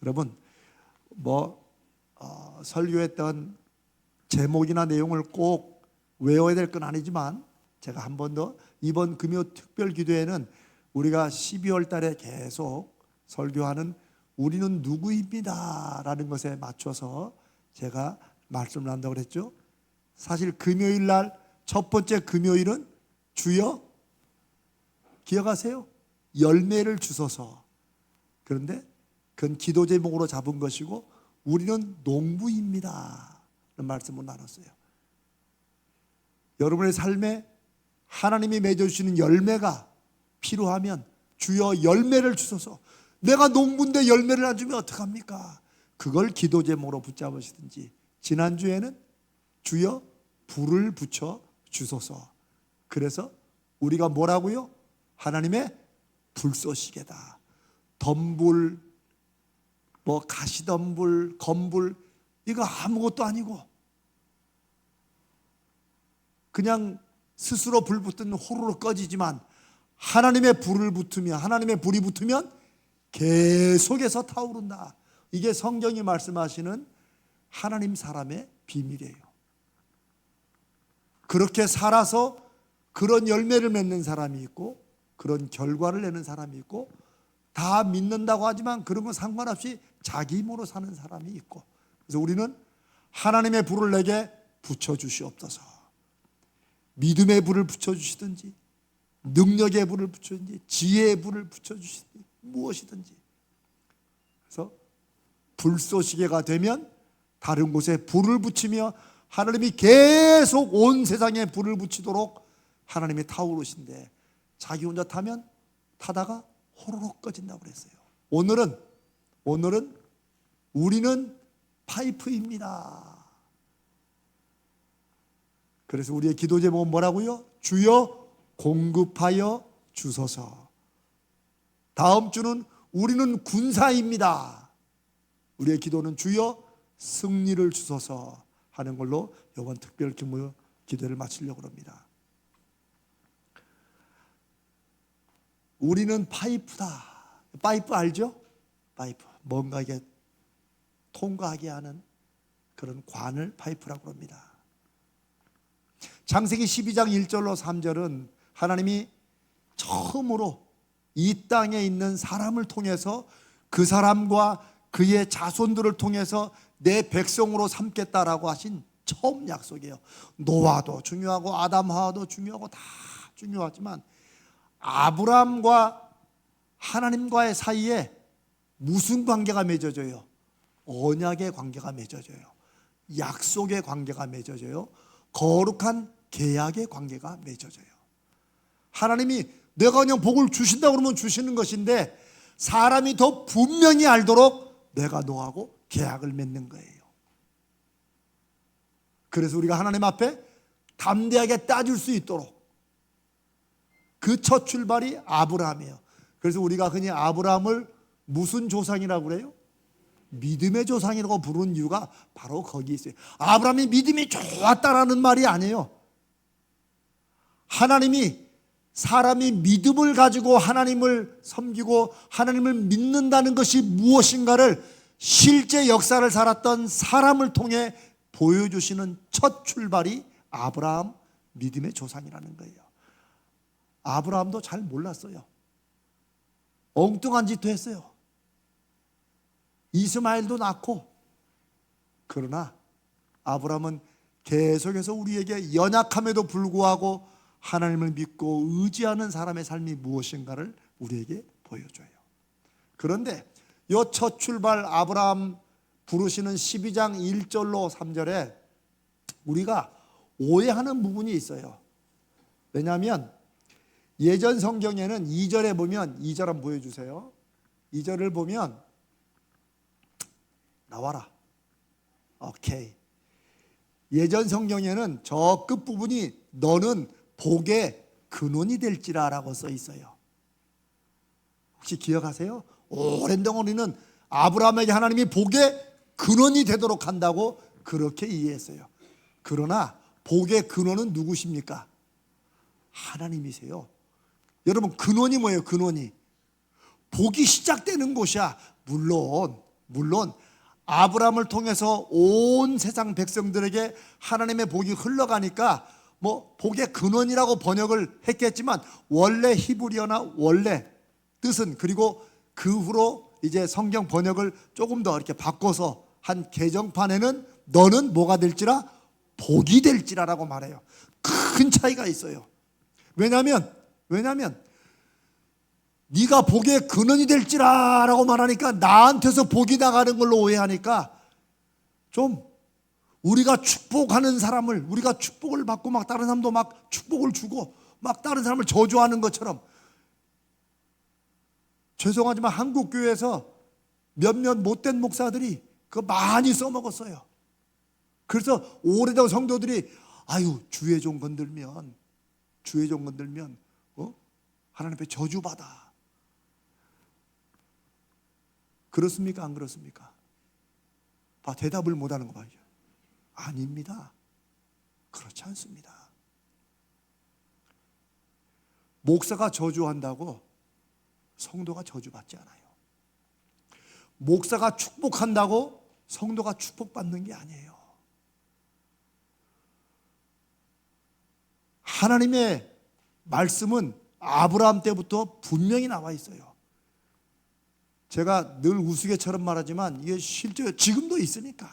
여러분 설교했던 제목이나 내용을 꼭 외워야 될 건 아니지만 제가 한 번 더 이번 금요 특별 기도회는 우리가 12월 달에 계속 설교하는 우리는 누구입니다 라는 것에 맞춰서 제가 말씀을 한다고 그랬죠. 사실 금요일 날 첫 번째 금요일은 주여 기억하세요? 열매를 주소서. 그런데 그건 기도 제목으로 잡은 것이고 우리는 농부입니다 라는 말씀을 나눴어요. 여러분의 삶에 하나님이 맺어주시는 열매가 필요하면 주여 열매를 주소서. 내가 농부인데 열매를 안 주면 어떡합니까? 그걸 기도 제목으로 붙잡으시든지, 지난주에는 주여 불을 붙여 주소서. 그래서 우리가 뭐라고요? 하나님의 불쏘시개다. 덤불, 가시덤불, 검불, 이거 아무것도 아니고 그냥 스스로 불 붙으면 호로록 꺼지지만 하나님의 불을 붙으면, 하나님의 불이 붙으면 계속해서 타오른다. 이게 성경이 말씀하시는 하나님 사람의 비밀이에요. 그렇게 살아서 그런 열매를 맺는 사람이 있고 그런 결과를 내는 사람이 있고, 다 믿는다고 하지만 그런 건 상관없이 자기 힘으로 사는 사람이 있고, 그래서 우리는 하나님의 불을 내게 붙여주시옵소서. 믿음의 불을 붙여주시든지, 능력의 불을 붙여주든지, 지혜의 불을 붙여주시든지, 무엇이든지. 그래서 불쏘시개가 되면 다른 곳에 불을 붙이며 하나님이 계속 온 세상에 불을 붙이도록 하나님이 타오르신데, 자기 혼자 타면 타다가 호로록 꺼진다고 그랬어요. 오늘은 우리는 파이프입니다. 그래서 우리의 기도 제목은 뭐라고요? 주여 공급하여 주소서. 다음 주는 우리는 군사입니다. 우리의 기도는 주여 승리를 주소서 하는 걸로 이번 특별 기도를 마치려고 합니다. 우리는 파이프다. 파이프 알죠? 파이프. 뭔가 이게 통과하게 하는 그런 관을 파이프라고 합니다. 창세기 12장 1절로 3절은 하나님이 처음으로 이 땅에 있는 사람을 통해서 그 사람과 그의 자손들을 통해서 내 백성으로 삼겠다라고 하신 처음 약속이에요. 노아도 중요하고 아담 하와도 중요하고 다 중요하지만 아브라함과 하나님과의 사이에 무슨 관계가 맺어져요? 언약의 관계가 맺어져요. 약속의 관계가 맺어져요. 거룩한 계약의 관계가 맺어져요. 하나님이 내가 그냥 복을 주신다 그러면 주시는 것인데, 사람이 더 분명히 알도록 내가 너하고 계약을 맺는 거예요. 그래서 우리가 하나님 앞에 담대하게 따질 수 있도록, 그 첫 출발이 아브라함이에요. 그래서 우리가 흔히 아브라함을 무슨 조상이라고 그래요? 믿음의 조상이라고 부르는 이유가 바로 거기 있어요. 아브라함이 믿음이 좋았다라는 말이 아니에요. 하나님이 사람이 믿음을 가지고 하나님을 섬기고 하나님을 믿는다는 것이 무엇인가를 실제 역사를 살았던 사람을 통해 보여주시는 첫 출발이 아브라함 믿음의 조상이라는 거예요. 아브라함도 잘 몰랐어요. 엉뚱한 짓도 했어요. 이스마엘도 낳고. 그러나 아브라함은 계속해서 우리에게 연약함에도 불구하고 하나님을 믿고 의지하는 사람의 삶이 무엇인가를 우리에게 보여줘요. 그런데 이 첫 출발 아브라함 부르시는 12장 1절로 3절에 우리가 오해하는 부분이 있어요. 왜냐하면 예전 성경에는 2절에 보면, 2절 한번 보여주세요. 2절을 보면, 나와라. 오케이. 예전 성경에는 저 끝부분이 너는 복의 근원이 될지라 라고 써 있어요. 혹시 기억하세요? 오랜 동안 우리는 아브라함에게 하나님이 복의 근원이 되도록 한다고 그렇게 이해했어요. 그러나 복의 근원은 누구십니까? 하나님이세요. 여러분, 근원이 뭐예요? 근원이 복이 시작되는 곳이야. 물론 물론 아브라함을 통해서 온 세상 백성들에게 하나님의 복이 흘러가니까 뭐 복의 근원이라고 번역을 했겠지만 원래 히브리어나 원래 뜻은, 그리고 그 후로 이제 성경 번역을 조금 더 이렇게 바꿔서 한 개정판에는 너는 뭐가 될지라? 복이 될지라라고 말해요. 큰 차이가 있어요. 왜냐하면 네가 복의 근원이 될지라라고 말하니까 나한테서 복이 나가는 걸로 오해하니까, 좀 우리가 축복하는 사람을, 우리가 축복을 받고 막 다른 사람도 막 축복을 주고 막 다른 사람을 저주하는 것처럼, 죄송하지만 한국 교회에서 몇몇 못된 목사들이 그거 많이 써먹었어요. 그래서 오래된 성도들이 아유 주의 종 건들면 하나님 앞에 저주받아. 그렇습니까? 안 그렇습니까? 대답을 못하는 거 봐요. 아닙니다. 그렇지 않습니다. 목사가 저주한다고 성도가 저주받지 않아요. 목사가 축복한다고 성도가 축복받는 게 아니에요. 하나님의 말씀은 아브라함 때부터 분명히 나와 있어요. 제가 늘 우스개처럼 말하지만 이게 실제 지금도 있으니까,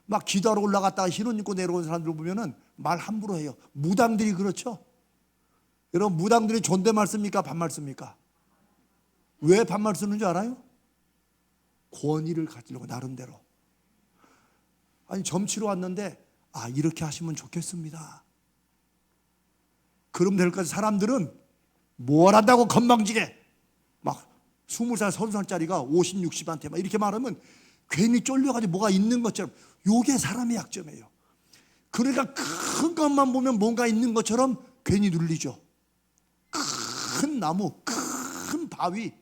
막 기도하러 올라갔다가 흰옷 입고 내려온 사람들 보면은 말 함부로 해요. 무당들이 그렇죠. 여러분, 무당들이 존댓말 씁니까? 반말 씁니까? 왜 반말 쓰는 줄 알아요? 권위를 가지려고, 나름대로. 아니, 점치러 왔는데 이렇게 하시면 좋겠습니다. 그럼 될 것같아. 사람들은 뭘 한다고 건방지게 막 20살, 30살짜리가 50, 60한테 막 이렇게 말하면 괜히 쫄려가지고 뭐가 있는 것처럼. 요게 사람의 약점이에요. 그러니까 큰 것만 보면 뭔가 있는 것처럼 괜히 눌리죠. 큰 나무, 큰 바위.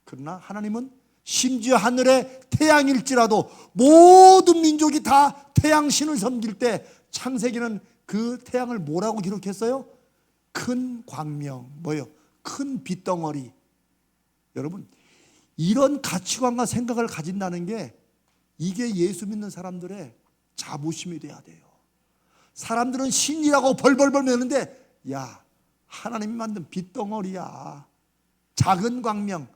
그러나 하나님은 심지어 하늘에 태양일지라도 모든 민족이 다 태양신을 섬길 때 창세기는 그 태양을 뭐라고 기록했어요? 큰 광명, 뭐예요? 큰 빛덩어리. 여러분, 이런 가치관과 생각을 가진다는 게, 이게 예수 믿는 사람들의 자부심이 돼야 돼요. 사람들은 신이라고 벌벌벌 매는데, 야, 하나님이 만든 빛덩어리야. 작은 광명,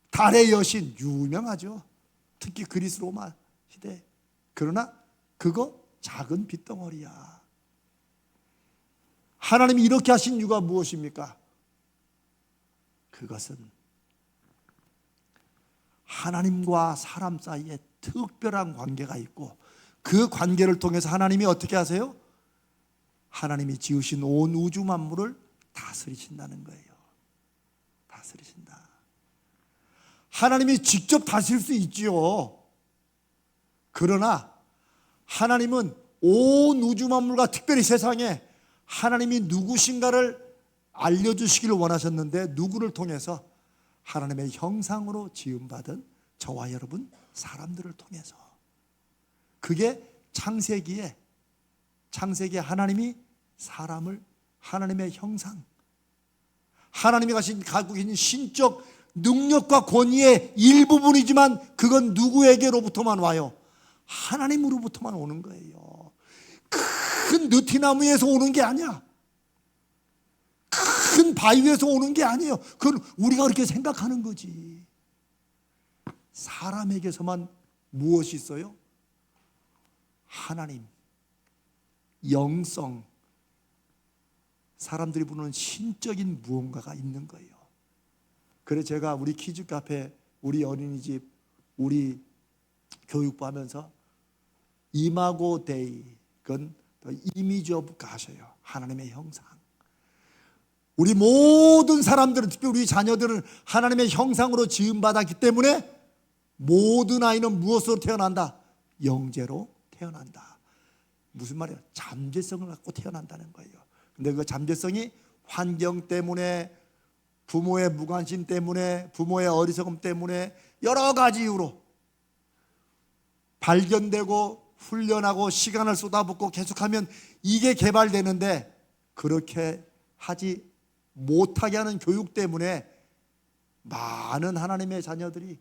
달의 여신, 유명하죠. 특히 그리스 로마 시대. 그러나 그거 작은 빛덩어리야. 하나님이 이렇게 하신 이유가 무엇입니까? 그것은 하나님과 사람 사이에 특별한 관계가 있고, 그 관계를 통해서 하나님이 어떻게 하세요? 하나님이 지으신 온 우주 만물을 다스리신다는 거예요. 다스리신다. 하나님이 직접 다스릴 수 있지요. 그러나 하나님은 온 우주 만물과 특별히 세상에 하나님이 누구신가를 알려주시기를 원하셨는데, 누구를 통해서? 하나님의 형상으로 지음받은 저와 여러분 사람들을 통해서. 그게 창세기에 하나님이 사람을, 하나님의 형상, 하나님이 갖고 계신 신적 능력과 권위의 일부분이지만 그건 누구에게로부터만 와요? 하나님으로부터만 오는 거예요. 큰 느티나무에서 오는 게 아니야. 큰 바위에서 오는 게 아니에요. 그건 우리가 그렇게 생각하는 거지. 사람에게서만 무엇이 있어요? 하나님, 영성, 사람들이 부르는 신적인 무언가가 있는 거예요. 그래서 제가 우리 키즈 카페, 우리 어린이집, 우리 교육부 하면서 이마고 데이, 그건 이미지 오브 갓이에요. 하나님의 형상. 우리 모든 사람들은, 특히 우리 자녀들은 하나님의 형상으로 지음받았기 때문에 모든 아이는 무엇으로 태어난다? 영재로 태어난다. 무슨 말이야? 잠재성을 갖고 태어난다는 거예요. 근데 그 잠재성이 환경 때문에, 부모의 무관심 때문에, 부모의 어리석음 때문에, 여러 가지 이유로 발견되고 훈련하고 시간을 쏟아붓고 계속하면 이게 개발되는데, 그렇게 하지 못하게 하는 교육 때문에 많은 하나님의 자녀들이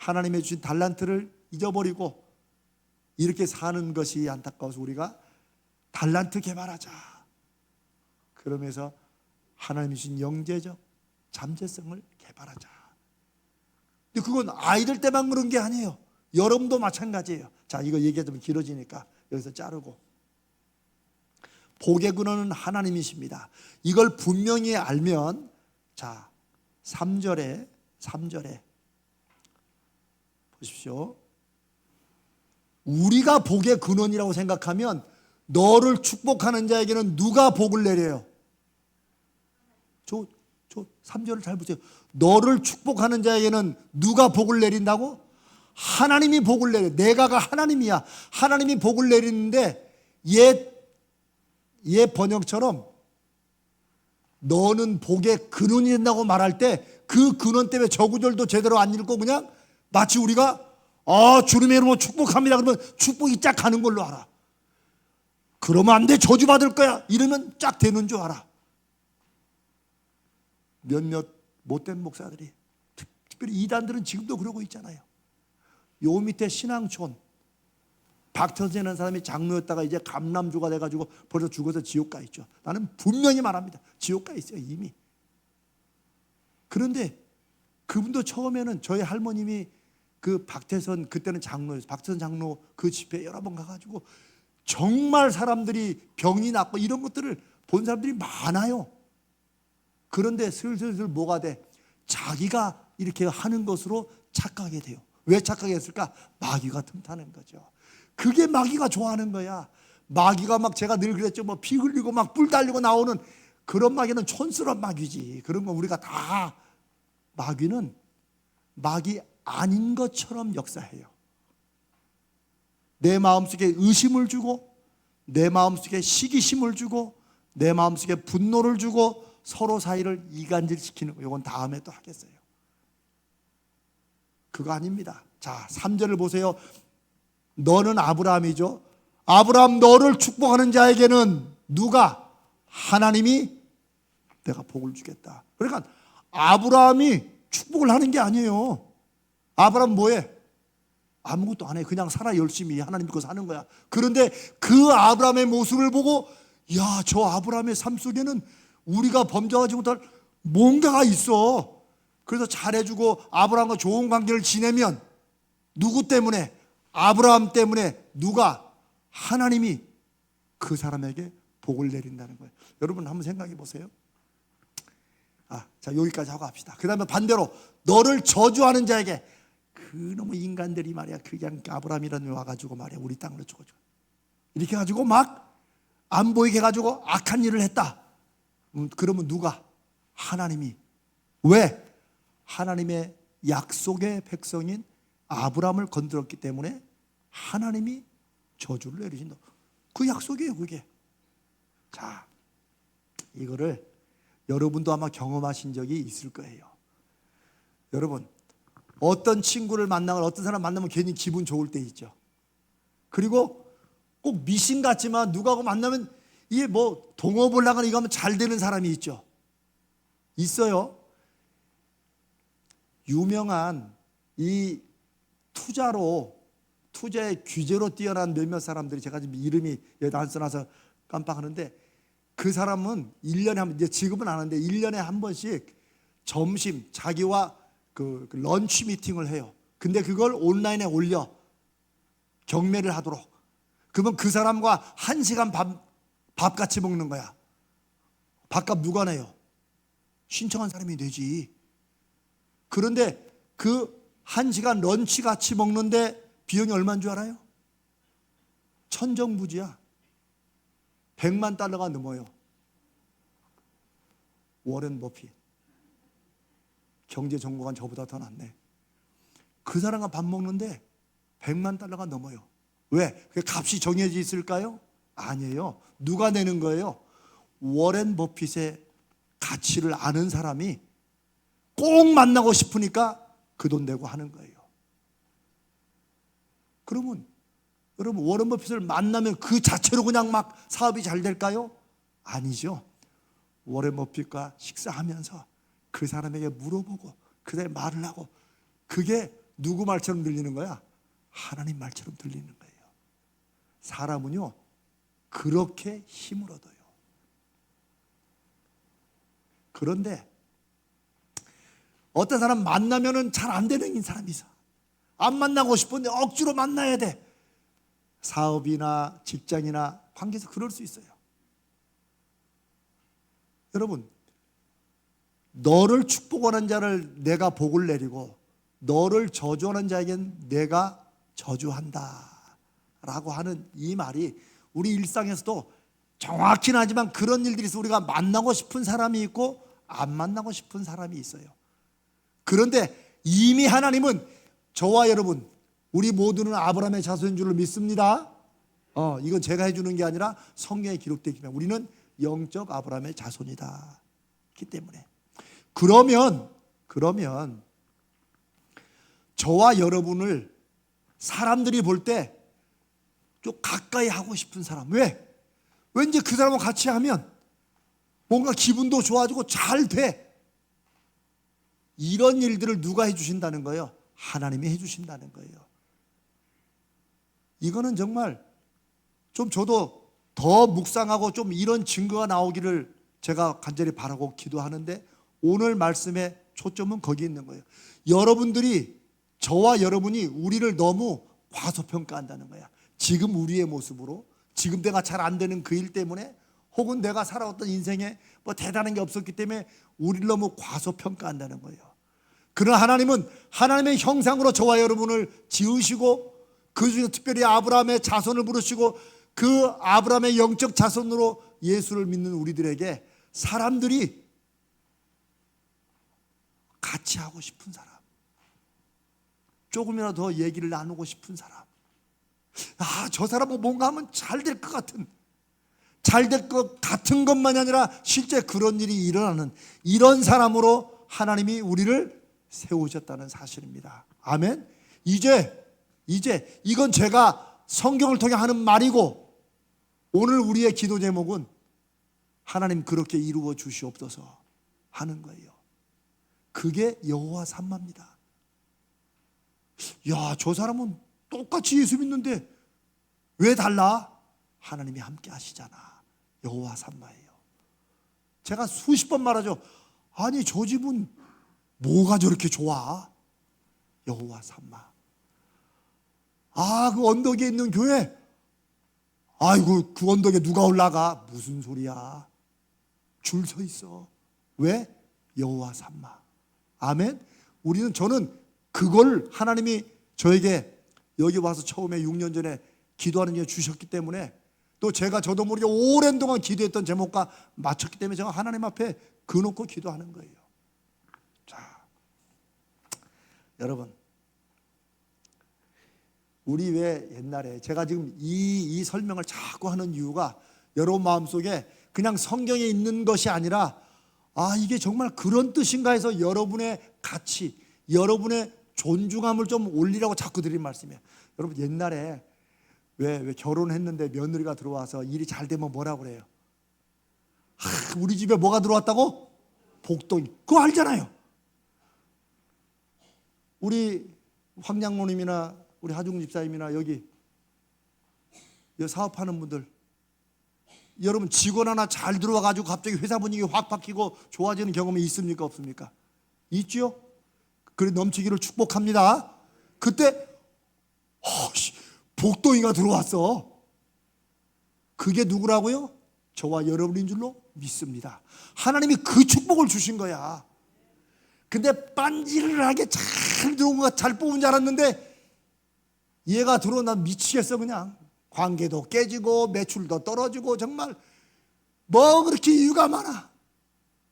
하나님의 주신 달란트를 잊어버리고 이렇게 사는 것이 안타까워서 우리가 달란트 개발하자. 그러면서 하나님이 주신 영재적 잠재성을 개발하자. 근데 그건 아이들 때만 그런 게 아니에요. 여러분도 마찬가지예요. 자, 이거 얘기하면 길어지니까 여기서 자르고. 복의 근원은 하나님이십니다. 이걸 분명히 알면, 자, 3절에 보십시오. 우리가 복의 근원이라고 생각하면 너를 축복하는 자에게는 누가 복을 내려요? 저 3절을 잘 보세요. 너를 축복하는 자에게는 누가 복을 내린다고? 하나님이 복을 내려. 내가가 하나님이야. 하나님이 복을 내리는데 옛 번역처럼 너는 복의 근원이 된다고 말할 때 그 근원 때문에 저 구절도 제대로 안 읽고 그냥 마치 우리가 주님의 이름으로 축복합니다 그러면 축복이 쫙 가는 걸로 알아. 그러면 안 돼, 저주받을 거야 이러면 쫙 되는 줄 알아. 몇몇 못된 목사들이, 특별히 이단들은 지금도 그러고 있잖아요. 요 밑에 신앙촌 박터진이라는 사람이 장로였다가 이제 감람주가 돼가지고 벌써 죽어서 지옥 가 있죠. 나는 분명히 말합니다. 지옥 가 있어요 이미. 그런데 그분도 처음에는 저희 할머님이 그 박태선, 그때는 장로였어요. 박태선 장로 그 집회에 여러 번 가가지고 정말 사람들이 병이 낫고 이런 것들을 본 사람들이 많아요. 그런데 슬슬 뭐가 돼? 자기가 이렇게 하는 것으로 착각하게 돼요. 왜 착각이 했을까? 마귀가 틈타는 거죠. 그게 마귀가 좋아하는 거야. 마귀가 막, 제가 늘 그랬죠. 뭐 피 흘리고 막 뿔 달리고 나오는 그런 마귀는 촌스러운 마귀지. 그런 거 우리가 다, 마귀는 마귀 아닌 것처럼 역사해요. 내 마음속에 의심을 주고, 내 마음속에 시기심을 주고, 내 마음속에 분노를 주고 서로 사이를 이간질시키는 거. 이건 다음에 또 하겠어요. 그거 아닙니다. 자, 3절을 보세요. 너는 아브라함이죠. 아브라함, 너를 축복하는 자에게는 누가? 하나님이 내가 복을 주겠다. 그러니까 아브라함이 축복을 하는 게 아니에요. 아브라함 뭐해? 아무것도 안 해. 그냥 살아, 열심히 하나님 믿고 사는 거야. 그런데 그 아브라함의 모습을 보고, 야, 저 아브라함의 삶 속에는 우리가 범죄하지 못할 뭔가가 있어. 그래서 잘해주고 아브라함과 좋은 관계를 지내면 누구 때문에? 아브라함 때문에 누가? 하나님이 그 사람에게 복을 내린다는 거예요. 여러분 한번 생각해 보세요. 자, 여기까지 하고 합시다. 그 다음에 반대로 너를 저주하는 자에게, 그놈의 인간들이 말이야, 그냥 아브라함이라는 놈이 와가지고 말이야 우리 땅을 저주, 이렇게 해가지고 막 안 보이게 해가지고 악한 일을 했다. 그러면 누가? 하나님이. 왜? 하나님의 약속의 백성인 아브라함을 건드렸기 때문에 하나님이 저주를 내리신다. 그 약속이에요 그게. 자, 이거를 여러분도 아마 경험하신 적이 있을 거예요. 여러분, 어떤 친구를 만나거나 어떤 사람 만나면 괜히 기분 좋을 때 있죠. 그리고 꼭 미신 같지만 누가하고 만나면 이게 뭐 동업을 나가는 이거 하면 잘 되는 사람이 있죠. 있어요. 유명한 이 투자의 규제로 뛰어난 몇몇 사람들이, 제가 지금 이름이 여기다 안 써놔서 깜빡하는데, 그 사람은 1년에 한 번, 이제 지금은 안 하는데 1년에 한 번씩 점심 자기와 그 런치 미팅을 해요. 근데 그걸 온라인에 올려 경매를 하도록. 그러면 그 사람과 1시간 밥 같이 먹는 거야. 밥값 누가 내요? 신청한 사람이 내지. 그런데 그 1시간 런치 같이 먹는데 비용이 얼마인 줄 알아요? 천정부지야. 100만 달러가 넘어요. 워렌 버핏 경제정보관 저보다 더 낫네. 그 사람과 밥 먹는데 100만 달러가 넘어요. 왜? 그 값이 정해져 있을까요? 아니에요. 누가 내는 거예요? 워렌 버핏의 가치를 아는 사람이 꼭 만나고 싶으니까 그 돈 내고 하는 거예요. 그러면 여러분, 워렌 버핏을 만나면 그 자체로 그냥 막 사업이 잘 될까요? 아니죠. 워렌 버핏과 식사하면서 그 사람에게 물어보고 그 사람이 말을 하고, 그게 누구 말처럼 들리는 거야? 하나님 말처럼 들리는 거예요. 사람은요 그렇게 힘을 얻어요. 그런데 어떤 사람 만나면은 잘 안 되는 사람이 있어. 안 만나고 싶은데 억지로 만나야 돼. 사업이나 직장이나 관계에서 그럴 수 있어요. 여러분, 너를 축복하는 자를 내가 복을 내리고 너를 저주하는 자에겐 내가 저주한다 라고 하는 이 말이 우리 일상에서도 정확히는 하지만 그런 일들이 있어. 우리가 만나고 싶은 사람이 있고 안 만나고 싶은 사람이 있어요. 그런데 이미 하나님은 저와 여러분 우리 모두는 아브라함의 자손인 줄로 믿습니다. 이건 제가 해주는 게 아니라 성경에 기록되기 때문에 우리는 영적 아브라함의 자손이다. 그렇기 때문에 그러면 저와 여러분을 사람들이 볼 때 좀 가까이 하고 싶은 사람. 왜? 왠지 그 사람과 같이 하면 뭔가 기분도 좋아지고 잘 돼. 이런 일들을 누가 해주신다는 거예요? 하나님이 해주신다는 거예요. 이거는 정말 좀 저도 더 묵상하고 좀 이런 증거가 나오기를 제가 간절히 바라고 기도하는데 오늘 말씀의 초점은 거기 있는 거예요. 여러분들이 저와 여러분이 우리를 너무 과소평가한다는 거야. 지금 우리의 모습으로 지금 내가 잘 안 되는 그 일 때문에 혹은 내가 살아왔던 인생에 뭐 대단한 게 없었기 때문에 우리를 너무 과소평가한다는 거예요. 그러나 하나님은 하나님의 형상으로 저와 여러분을 지으시고 그 중에 특별히 아브라함의 자손을 부르시고 그 아브라함의 영적 자손으로 예수를 믿는 우리들에게 사람들이 같이 하고 싶은 사람, 조금이라도 더 얘기를 나누고 싶은 사람, 저 사람은 뭔가 하면 잘 될 것 같은, 잘 될 것 같은 것만이 아니라 실제 그런 일이 일어나는 이런 사람으로 하나님이 우리를 세우셨다는 사실입니다. 아멘. 이제 이건 제가 성경을 통해 하는 말이고 오늘 우리의 기도 제목은 하나님 그렇게 이루어 주시옵소서 하는 거예요. 그게 여호와 삼마입니다. 야, 저 사람은 똑같이 예수 믿는데 왜 달라? 하나님이 함께 하시잖아. 여호와 삼마예요. 제가 수십 번 말하죠. 아니 저 집은 뭐가 저렇게 좋아? 여호와 삼마. 그 언덕에 있는 교회, 아이고 그 언덕에 누가 올라가? 무슨 소리야? 줄 서 있어. 왜? 여호와 삼마. 아멘. 저는 그걸 하나님이 저에게 여기 와서 처음에 6년 전에 기도하는 게 주셨기 때문에 또 저도 모르게 오랜 동안 기도했던 제목과 맞췄기 때문에 제가 하나님 앞에 그놓고 기도하는 거예요. 자, 여러분, 우리 왜 옛날에 제가 지금 이 설명을 자꾸 하는 이유가 여러분 마음속에 그냥 성경에 있는 것이 아니라 이게 정말 그런 뜻인가 해서 여러분의 가치, 여러분의 존중함을 좀 올리라고 자꾸 드린 말씀이에요. 여러분 옛날에 왜 결혼했는데 며느리가 들어와서 일이 잘 되면 뭐라고 그래요? 우리 집에 뭐가 들어왔다고? 복덩이. 그거 알잖아요. 우리 황장모님이나 우리 하중 집사님이나 여기 사업하는 분들, 여러분 직원 하나 잘 들어와가지고 갑자기 회사 분위기 확 바뀌고 좋아지는 경험이 있습니까? 없습니까? 있죠? 그래 넘치기를 축복합니다. 그때 복덩이가 들어왔어. 그게 누구라고요? 저와 여러분인 줄로 믿습니다. 하나님이 그 축복을 주신 거야. 근데 빤질하게 잘 들어온 거 잘 뽑은 줄 알았는데 얘가 들어오면 난 미치겠어. 그냥 관계도 깨지고 매출도 떨어지고 정말 뭐 그렇게 이유가 많아.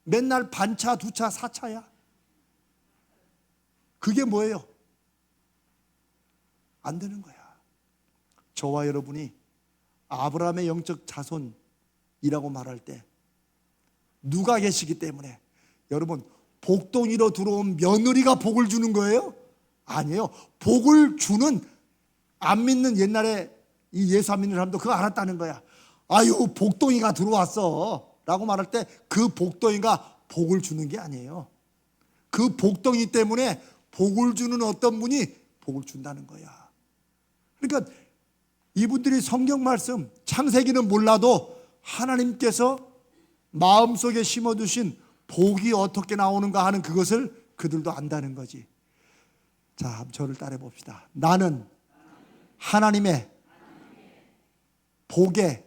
맨날 반차, 두차, 사차야. 그게 뭐예요? 안 되는 거야. 저와 여러분이 아브라함의 영적 자손이라고 말할 때 누가 계시기 때문에 여러분 복덩이로 들어온 며느리가 복을 주는 거예요? 아니에요. 복을 주는 안 믿는 옛날에 이 예수 안 믿는 사람도 그거 알았다는 거야. 아유 복덩이가 들어왔어 라고 말할 때 그 복덩이가 복을 주는 게 아니에요. 그 복덩이 때문에 복을 주는 어떤 분이 복을 준다는 거야. 그러니까 이분들이 성경 말씀 창세기는 몰라도 하나님께서 마음속에 심어두신 복이 어떻게 나오는가 하는 그것을 그들도 안다는 거지. 자, 저를 따라 봅시다. 나는 하나님의 복의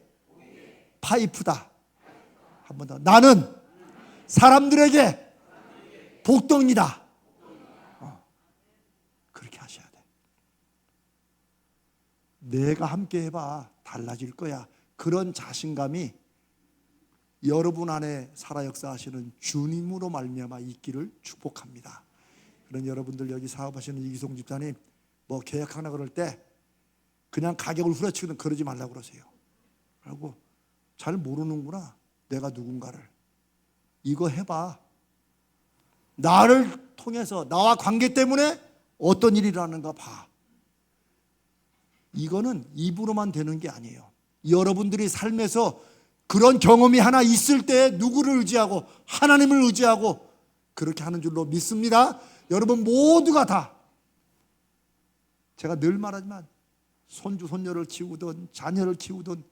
파이프다. 한 번 더. 나는 사람들에게 복덩이다. 그렇게 하셔야 돼. 내가 함께 해봐. 달라질 거야. 그런 자신감이 여러분 안에 살아 역사하시는 주님으로 말미암아 있기를 축복합니다. 그런 여러분들 여기 사업하시는 이기송 집사님 뭐 계약하나 그럴 때 그냥 가격을 후려치고는 그러지 말라고 그러세요. 그리고 잘 모르는구나 내가 누군가를. 이거 해봐. 나를 통해서 나와 관계 때문에 어떤 일이 일어나는가 봐. 이거는 입으로만 되는 게 아니에요. 여러분들이 삶에서 그런 경험이 하나 있을 때 누구를 의지하고 하나님을 의지하고 그렇게 하는 줄로 믿습니다. 여러분 모두가 다 제가 늘 말하지만 손주 손녀를 키우든 자녀를 키우든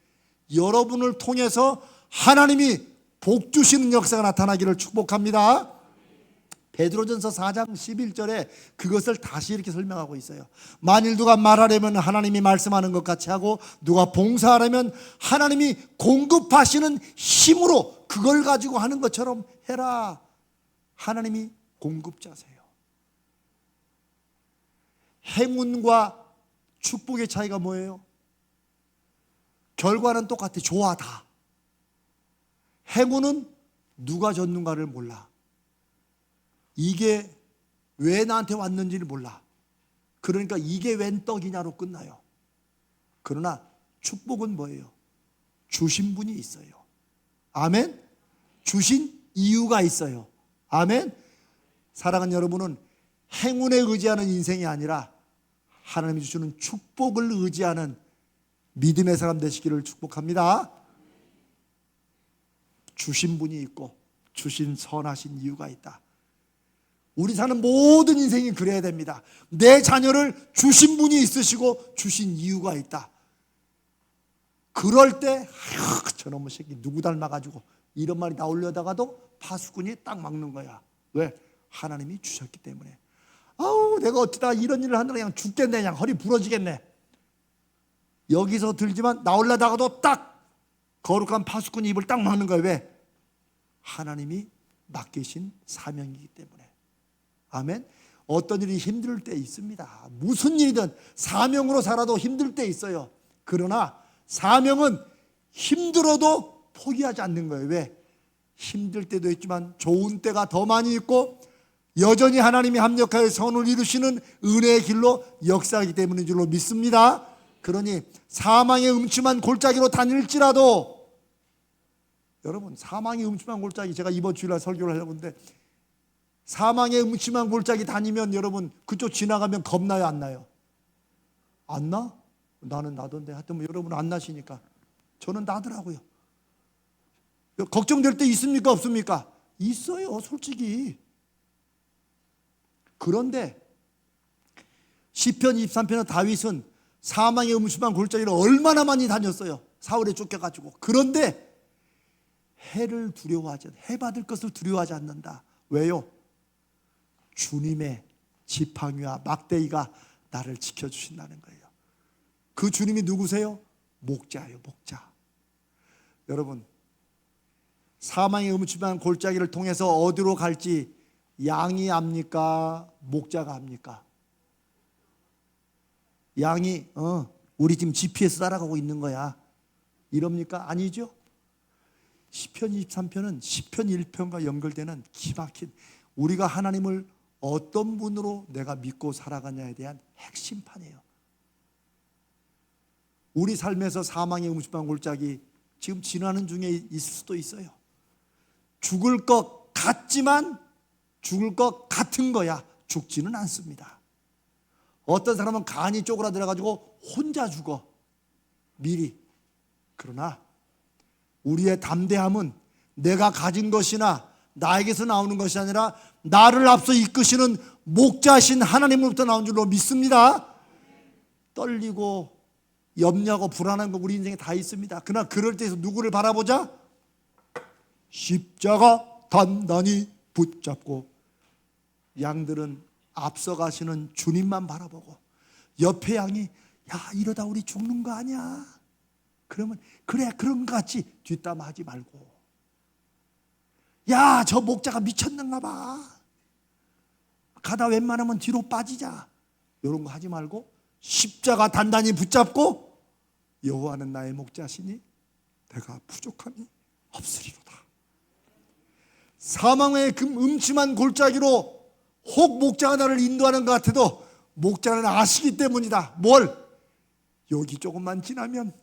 여러분을 통해서 하나님이 복 주시는 역사가 나타나기를 축복합니다. 베드로전서 4장 11절에 그것을 다시 이렇게 설명하고 있어요. 만일 누가 말하려면 하나님이 말씀하는 것 같이 하고 누가 봉사하려면 하나님이 공급하시는 힘으로 그걸 가지고 하는 것처럼 해라. 하나님이 공급자세요. 행운과 축복의 차이가 뭐예요? 결과는 똑같아. 좋아다. 행운은 누가 줬는가를 몰라. 이게 왜 나한테 왔는지를 몰라. 그러니까 이게 웬 떡이냐로 끝나요. 그러나 축복은 뭐예요? 주신 분이 있어요. 아멘. 주신 이유가 있어요. 아멘. 사랑하는 여러분은 행운에 의지하는 인생이 아니라 하나님이 주시는 축복을 의지하는 믿음의 사람 되시기를 축복합니다. 주신 분이 있고 주신 선하신 이유가 있다. 우리 사는 모든 인생이 그래야 됩니다. 내 자녀를 주신 분이 있으시고 주신 이유가 있다. 그럴 때 저놈의 새끼 누구 닮아가지고 이런 말이 나오려다가도 파수꾼이 딱 막는 거야. 왜? 하나님이 주셨기 때문에. 아우 내가 어쩌다 이런 일을 하느라 그냥 죽겠네. 그냥 허리 부러지겠네. 여기서 들지만 나오려다가도 딱 거룩한 파수꾼이 입을 딱 막는 거야. 왜? 하나님이 맡기신 사명이기 때문에. 아멘. 어떤 일이 힘들 때 있습니다. 무슨 일이든 사명으로 살아도 힘들 때 있어요. 그러나 사명은 힘들어도 포기하지 않는 거예요. 왜? 힘들 때도 있지만 좋은 때가 더 많이 있고 여전히 하나님이 합력하여 선을 이루시는 은혜의 길로 역사하기 때문인 줄로 믿습니다. 그러니 사망의 음침한 골짜기로 다닐지라도 여러분 사망의 음침한 골짜기 제가 이번 주일날 설교를 하려고 하는데 사망의 음침한 골짜기 다니면 여러분 그쪽 지나가면 겁나요 안 나요? 안 나? 나는 나던데 하여튼 뭐 여러분 안 나시니까 저는 나더라고요. 걱정될 때 있습니까 없습니까? 있어요 솔직히. 그런데 시편 23편의 다윗은 사망의 음침한 골짜기를 얼마나 많이 다녔어요. 사울에 쫓겨가지고. 그런데 해를 두려워하지 않는다. 해 받을 것을 두려워하지 않는다. 왜요? 주님의 지팡이와 막대기가 나를 지켜주신다는 거예요. 그 주님이 누구세요? 목자예요. 목자. 여러분 사망의 음침한 골짜기를 통해서 어디로 갈지 양이 압니까? 목자가 압니까? 양이 우리 지금 GPS 따라가고 있는 거야 이럽니까? 아니죠. 시편 23편은 시편 1편과 연결되는 기막힌 우리가 하나님을 어떤 분으로 내가 믿고 살아가냐에 대한 핵심판이에요. 우리 삶에서 사망의 음침한 골짜기 지금 지나는 중에 있을 수도 있어요. 죽을 것 같지만 죽을 것 같은 거야. 죽지는 않습니다. 어떤 사람은 간이 쪼그라들어가지고 혼자 죽어 미리. 그러나 우리의 담대함은 내가 가진 것이나 나에게서 나오는 것이 아니라 나를 앞서 이끄시는 목자신 하나님으로부터 나온 줄로 믿습니다. 떨리고 염려하고 불안한 거 우리 인생에 다 있습니다. 그러나 그럴 때에서 누구를 바라보자? 십자가 단단히 붙잡고, 양들은 앞서가시는 주님만 바라보고, 옆에 양이 야 이러다 우리 죽는 거 아니야? 그러면 그래 그런 거 같이 뒷담화하지 말고, 야 저 목자가 미쳤는가 봐, 가다 웬만하면 뒤로 빠지자, 이런 거 하지 말고 십자가 단단히 붙잡고, 여호와는 나의 목자시니 내가 부족함이 없으리로다. 사망의 음침한 골짜기로 혹 목자가 나를 인도하는 것 같아도 목자는 아시기 때문이다. 뭘? 여기 조금만 지나면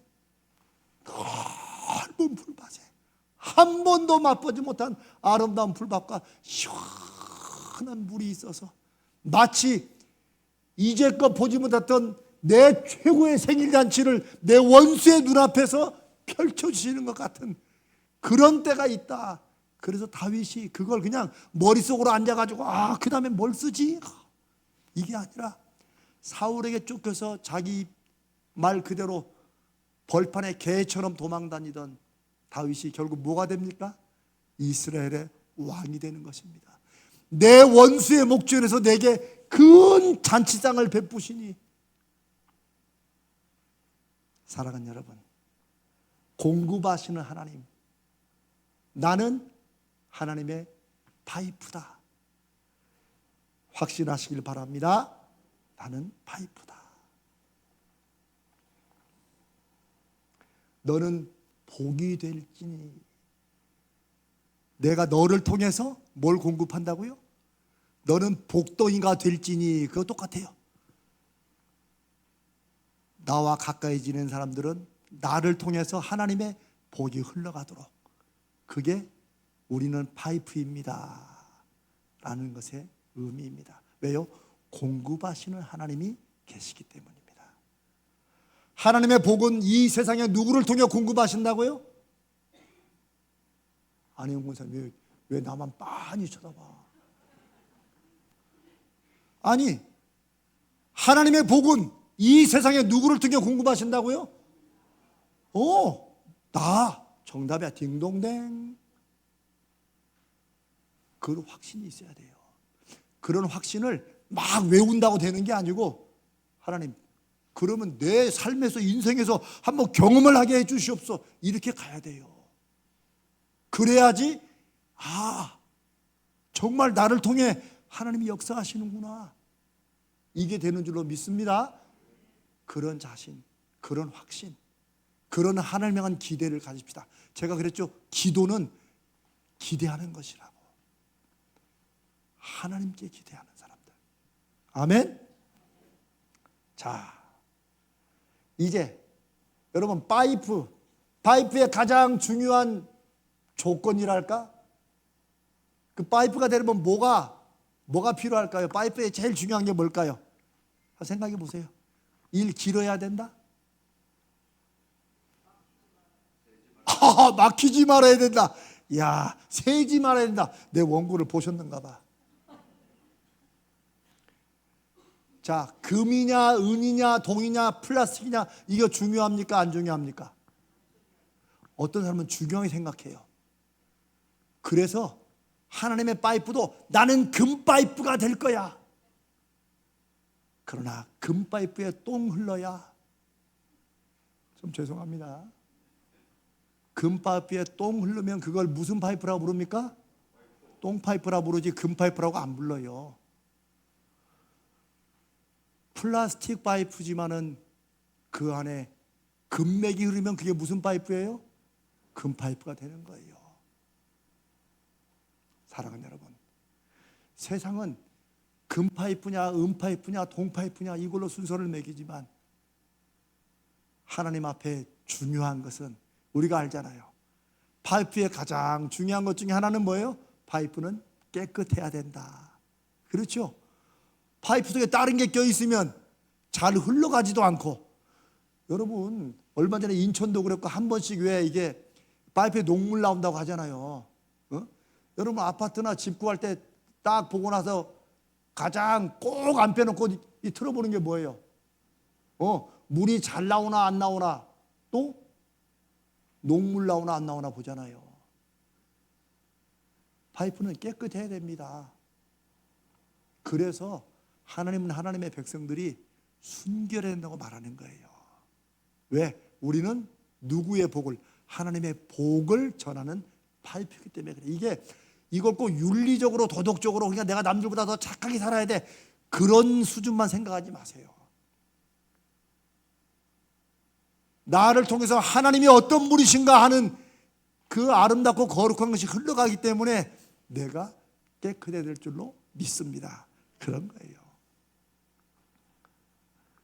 넓은 풀밭에 한 번도 맛보지 못한 아름다운 풀밭과 시원한 물이 있어서 마치 이제껏 보지 못했던 내 최고의 생일잔치를 내 원수의 눈앞에서 펼쳐주시는 것 같은 그런 때가 있다. 그래서 다윗이 그걸 그냥 머릿속으로 앉아가지고 그 다음에 뭘 쓰지? 이게 아니라 사울에게 쫓겨서 자기 말 그대로 벌판에 개처럼 도망다니던 다윗이 결국 뭐가 됩니까? 이스라엘의 왕이 되는 것입니다. 내 원수의 목전에서 내게 큰 잔치상을 베푸시니, 사랑하는 여러분, 공급하시는 하나님, 나는 하나님의 파이프다. 확신하시길 바랍니다. 나는 파이프다. 너는 복이 될지니. 내가 너를 통해서 뭘 공급한다고요? 너는 복덩이가 될지니. 그거 똑같아요. 나와 가까이 지낸 사람들은 나를 통해서 하나님의 복이 흘러가도록, 그게 우리는 파이프입니다 라는 것의 의미입니다. 왜요? 공급하시는 하나님이 계시기 때문입니다. 하나님의 복은 이 세상에 누구를 통해 공급하신다고요? 안혜영 권사님, 왜 나만 빤히 쳐다봐? 아니, 하나님의 복은 이 세상에 누구를 통해 공급하신다고요? 나 정답이야. 딩동댕. 그런 확신이 있어야 돼요. 그런 확신을 막 외운다고 되는 게 아니고, 하나님 그러면 내 삶에서 인생에서 한번 경험을 하게 해 주시옵소서, 이렇게 가야 돼요. 그래야지 정말 나를 통해 하나님이 역사하시는구나, 이게 되는 줄로 믿습니다. 그런 자신, 그런 확신, 그런 하나님에 대한 기대를 가집시다. 제가 그랬죠. 기도는 기대하는 것이라고. 하나님께 기대하는 사람들. 아멘. 자, 이제 여러분, 파이프의 가장 중요한 조건이랄까? 그 파이프가 되려면 뭐가 필요할까요? 파이프에 제일 중요한 게 뭘까요? 생각해 보세요. 일 길어야 된다? 막히지 말아야 된다. 야, 새지 말아야 된다. 내 원고를 보셨는가 봐. 자, 금이냐 은이냐 동이냐 플라스틱이냐, 이거 중요합니까 안 중요합니까? 어떤 사람은 중요하게 생각해요. 그래서 하나님의 파이프도 나는 금 파이프가 될 거야. 그러나 금 파이프에 똥 흘러야, 좀 죄송합니다, 금 파이프에 똥 흐르면 그걸 무슨 파이프라고 부릅니까? 똥 파이프라고 부르지 금 파이프라고 안 불러요. 플라스틱 파이프지만은 그 안에 금맥이 흐르면 그게 무슨 파이프예요? 금 파이프가 되는 거예요. 사랑하는 여러분, 세상은 금 파이프냐 은 파이프냐 동 파이프냐 이걸로 순서를 매기지만, 하나님 앞에 중요한 것은 우리가 알잖아요. 파이프의 가장 중요한 것 중에 하나는 뭐예요? 파이프는 깨끗해야 된다. 그렇죠? 파이프 속에 다른 게 껴있으면 잘 흘러가지도 않고, 여러분 얼마 전에 인천도 그랬고 한 번씩 왜 이게 파이프에 녹물 나온다고 하잖아요. 여러분 아파트나 집 구할 때 딱 보고 나서 가장 꼭 안 빼놓고 이 틀어보는 게 뭐예요? 물이 잘 나오나 안 나오나, 또 녹물 나오나 안 나오나 보잖아요. 파이프는 깨끗해야 됩니다. 그래서 하나님은 하나님의 백성들이 순결해야 된다고 말하는 거예요. 왜? 우리는 누구의 복을? 하나님의 복을 전하는 파이프이기 때문에 그래. 이걸 꼭 윤리적으로 도덕적으로 그냥 내가 남들보다 더 착하게 살아야 돼, 그런 수준만 생각하지 마세요. 나를 통해서 하나님이 어떤 분이신가 하는 그 아름답고 거룩한 것이 흘러가기 때문에 내가 깨끗해야 될 줄로 믿습니다. 그런 거예요.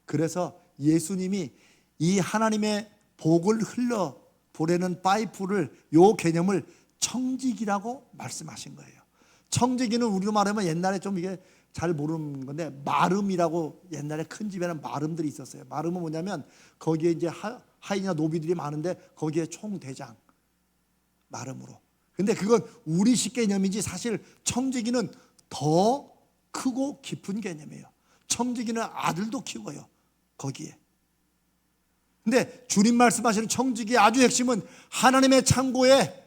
그래서 예수님이 이 하나님의 복을 흘러 보내는 파이프를, 요 개념을 청지기라고 말씀하신 거예요. 청지기는 우리로 말하면 옛날에 좀 이게 잘 모르는 건데, 마름이라고, 옛날에 큰 집에는 마름들이 있었어요. 마름은 뭐냐면 거기에 이제 하인이나 노비들이 많은데 거기에 총대장, 마름으로. 근데 그건 우리식 개념이지 사실 청지기는 더 크고 깊은 개념이에요. 청지기는 아들도 키워요, 거기에. 근데 주님 말씀하시는 청지기의 아주 핵심은 하나님의 창고에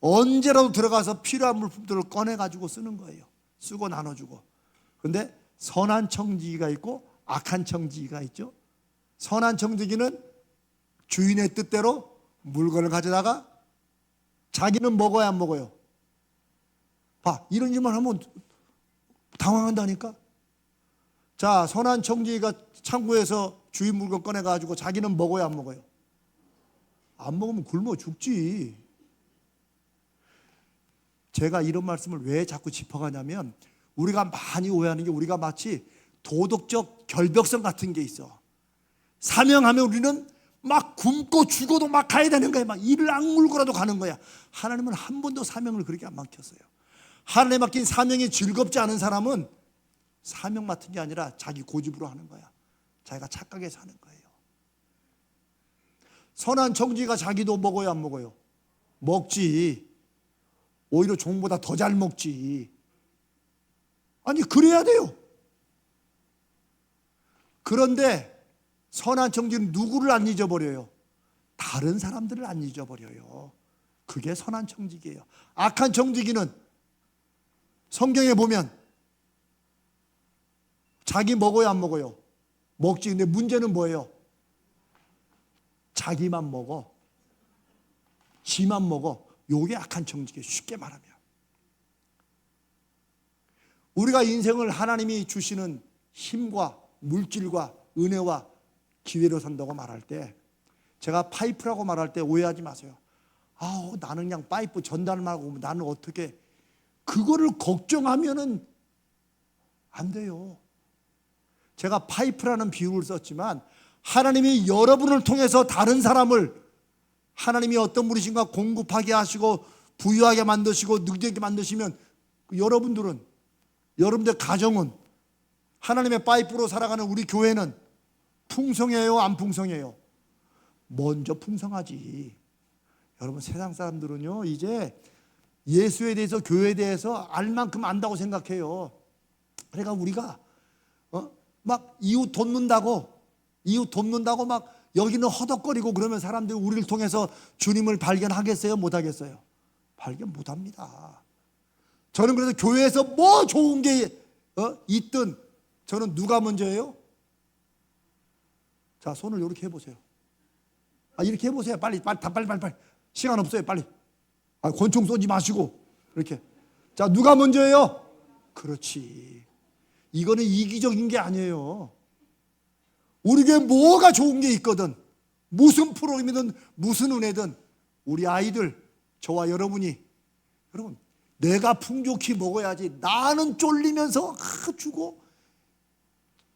언제라도 들어가서 필요한 물품들을 꺼내가지고 쓰는 거예요. 쓰고 나눠주고. 근데 선한 청지기가 있고 악한 청지기가 있죠. 선한 청지기는 주인의 뜻대로 물건을 가져다가 자기는 먹어야 안 먹어요? 봐, 이런 일만 하면 당황한다니까. 자, 선한 청지기가 창고에서 주인 물건 꺼내가지고 자기는 먹어야 안 먹어요? 안 먹으면 굶어 죽지. 제가 이런 말씀을 왜 자꾸 짚어가냐면, 우리가 많이 오해하는 게, 우리가 마치 도덕적 결벽성 같은 게 있어. 사명하면 우리는 막 굶고 죽어도 막 가야 되는 거야. 막 이를 악물고라도 가는 거야. 하나님은 한 번도 사명을 그렇게 안 맡겼어요. 하나님에 맡긴 사명이 즐겁지 않은 사람은 사명 맡은 게 아니라 자기 고집으로 하는 거야. 자기가 착하게 사는 거예요. 선한 청지기가 자기도 먹어요, 안 먹어요? 먹지. 오히려 종보다 더 잘 먹지. 아니, 그래야 돼요. 그런데 선한 청지기는 누구를 안 잊어버려요? 다른 사람들을 안 잊어버려요. 그게 선한 청지기예요. 악한 청지기는 성경에 보면 자기 먹어요, 안 먹어요? 먹지. 근데 문제는 뭐예요? 자기만 먹어. 지만 먹어. 요게 악한 청지기예요. 쉽게 말하면. 우리가 인생을 하나님이 주시는 힘과 물질과 은혜와 기회로 산다고 말할 때, 제가 파이프라고 말할 때 오해하지 마세요. 나는 그냥 파이프 전달만 하고 나는 어떻게, 그거를 걱정하면은 안 돼요. 제가 파이프라는 비유를 썼지만, 하나님이 여러분을 통해서 다른 사람을, 하나님이 어떤 분이신가 공급하게 하시고 부유하게 만드시고 능력있게 만드시면, 여러분들 가정은, 하나님의 파이프로 살아가는 우리 교회는 풍성해요, 안 풍성해요? 먼저 풍성하지. 여러분, 세상 사람들은요, 이제 예수에 대해서, 교회에 대해서 알 만큼 안다고 생각해요. 그러니까 우리가 막 이웃 돕는다고 막 여기는 허덕거리고 그러면 사람들이 우리를 통해서 주님을 발견하겠어요, 못하겠어요? 발견 못합니다. 저는 그래서 교회에서 뭐 좋은 게 있든 저는 누가 먼저예요? 자, 손을 이렇게 해보세요. 이렇게 해보세요. 빨리. 시간 없어요. 빨리. 권총 쏘지 마시고 이렇게. 자, 누가 먼저예요? 그렇지. 이거는 이기적인 게 아니에요. 우리 교회에 뭐가 좋은 게 있거든, 무슨 프로그램이든 무슨 은혜든, 우리 아이들, 저와 여러분이, 여러분, 내가 풍족히 먹어야지 나는 쫄리면서 주고.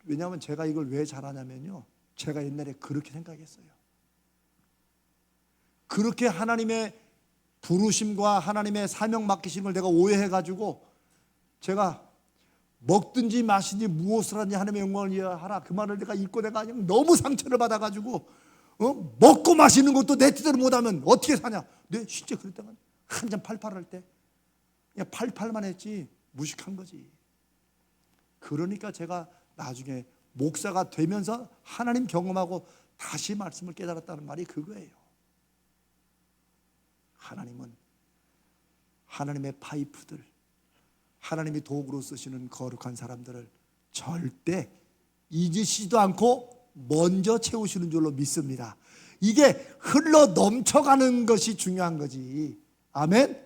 왜냐하면 제가 이걸 왜 잘하냐면요, 제가 옛날에 그렇게 생각했어요. 그렇게 하나님의 부르심과 하나님의 사명 맡기심을 내가 오해해가지고, 제가 먹든지 마시든지 무엇을 하든지 하나님의 영광을 위하라, 그 말을 내가 읽고 내가 그냥 너무 상처를 받아가지고, 먹고 마시는 것도 내 뜻대로 못하면 어떻게 사냐. 내 진짜 그랬다가 한참 팔팔할 때 그냥 팔팔만 했지 무식한 거지. 그러니까 제가 나중에 목사가 되면서 하나님 경험하고 다시 말씀을 깨달았다는 말이 그거예요. 하나님은 하나님의 파이프들, 하나님이 도구로 쓰시는 거룩한 사람들을 절대 잊으시지도 않고 먼저 채우시는 줄로 믿습니다. 이게 흘러 넘쳐가는 것이 중요한 거지. 아멘?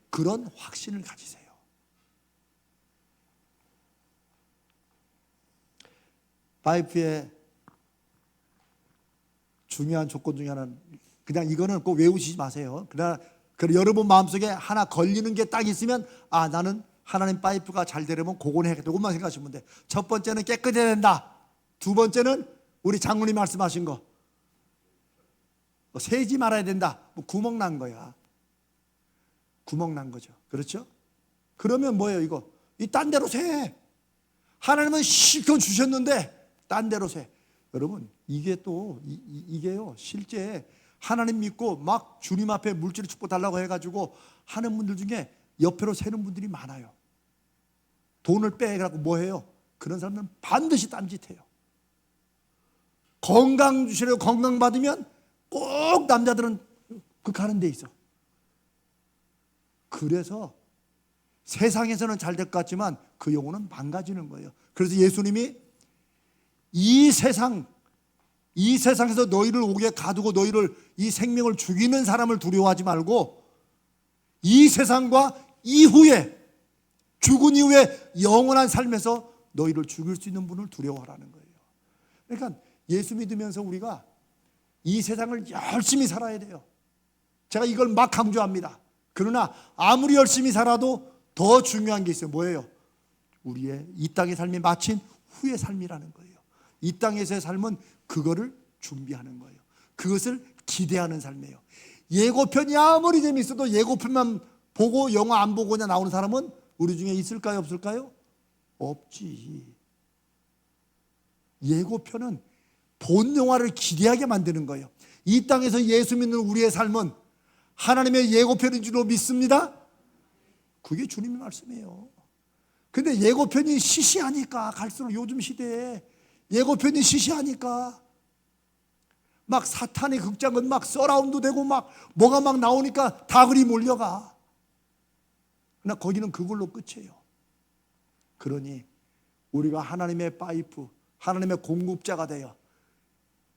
그런 확신을 가지세요. 파이프의 중요한 조건 중에 하나는, 그냥 이거는 꼭 외우시지 마세요. 그러나 여러분 마음속에 하나 걸리는 게 딱 있으면, 아, 나는 하나님 파이프가 잘 되려면 그거는 해야겠다. 그것만 생각하시면 돼. 첫 번째는 깨끗해야 된다. 두 번째는 우리 장로님 말씀하신 거, 새지 말아야 된다. 구멍 난 거야. 구멍 난 거죠. 그렇죠? 그러면 뭐예요 이거? 이 딴 데로 새. 하나님은 실컷 주셨는데 딴 데로 새. 여러분, 이게 또 이게요, 실제 하나님 믿고 막 주님 앞에 물질을 축복달라고 해가지고 하는 분들 중에 옆으로 새는 분들이 많아요. 돈을 빼가지고 뭐 해요? 그런 사람들은 반드시 딴짓해요. 건강 주시려고 건강 받으면 꼭 남자들은 그 가는 데 있어. 그래서 세상에서는 잘 될 것 같지만 그 영혼은 망가지는 거예요. 그래서 예수님이 이 세상에서 너희를 오게 가두고 너희를, 이 생명을 죽이는 사람을 두려워하지 말고 이 세상과 이후에, 죽은 이후에 영원한 삶에서 너희를 죽일 수 있는 분을 두려워하라는 거예요. 그러니까 예수 믿으면서 우리가 이 세상을 열심히 살아야 돼요. 제가 이걸 막 강조합니다. 그러나 아무리 열심히 살아도 더 중요한 게 있어요. 뭐예요? 우리의 이 땅의 삶이 마친 후의 삶이라는 거예요. 이 땅에서의 삶은 그거를 준비하는 거예요. 그것을 기대하는 삶이에요. 예고편이 아무리 재밌어도 예고편만 보고 영화 안 보고 그냥 나오는 사람은 우리 중에 있을까요? 없을까요? 없지. 예고편은 본 영화를 기대하게 만드는 거예요. 이 땅에서 예수 믿는 우리의 삶은 하나님의 예고편인 줄로 믿습니다. 그게 주님의 말씀이에요. 근데 예고편이 시시하니까, 갈수록 요즘 시대에 예고편이 시시하니까 막 사탄의 극장은 막 서라운드 되고 막 뭐가 막 나오니까 다 그리 몰려가. 그러나 거기는 그걸로 끝이에요. 그러니 우리가 하나님의 파이프, 하나님의 공급자가 되어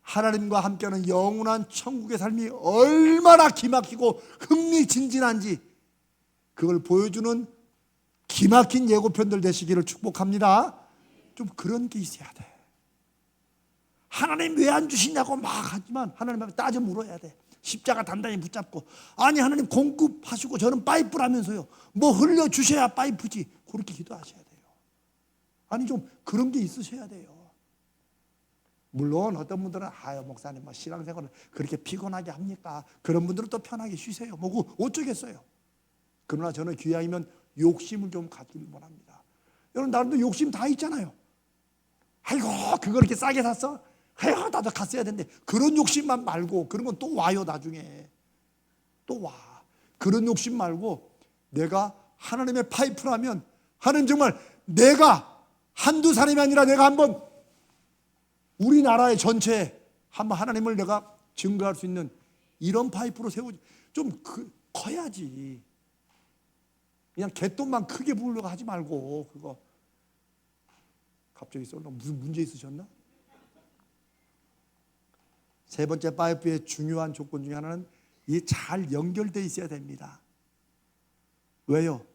하나님과 함께하는 영원한 천국의 삶이 얼마나 기막히고 흥미진진한지 그걸 보여주는 기막힌 예고편들 되시기를 축복합니다. 좀 그런 게 있어야 돼. 하나님 왜 안 주시냐고 막 하지만 하나님한테 따져 물어야 돼. 십자가 단단히 붙잡고, 아니 하나님 공급하시고 저는 파이프라면서요, 뭐 흘려주셔야 파이프지, 그렇게 기도하셔야 돼요. 아니 좀 그런 게 있으셔야 돼요. 물론 어떤 분들은 아유 목사님 뭐 신앙생활을 그렇게 피곤하게 합니까? 그런 분들은 또 편하게 쉬세요. 뭐고 어쩌겠어요. 그러나 저는 귀하이면 욕심을 좀 갖기를 원합니다. 여러분 나름대로 욕심 다 있잖아요. 아이고 그거 이렇게 싸게 샀어? 아이고 나도 갔어야 되는데, 그런 욕심만 말고, 그런 건 또 와요. 나중에 또 와. 그런 욕심 말고 내가 하나님의 파이프라면, 하나님 정말 내가 한두 사람이 아니라 내가 한번 우리나라의 전체에 한번 하나님을 내가 증거할 수 있는 이런 파이프로 세우지. 좀 커야지. 그냥 갯돈만 크게 부으려고 하지 말고. 그거 갑자기 썰러 무슨 문제 있으셨나? 세 번째 파이프의 중요한 조건 중에 하나는 이 잘 연결되어 있어야 됩니다. 왜요?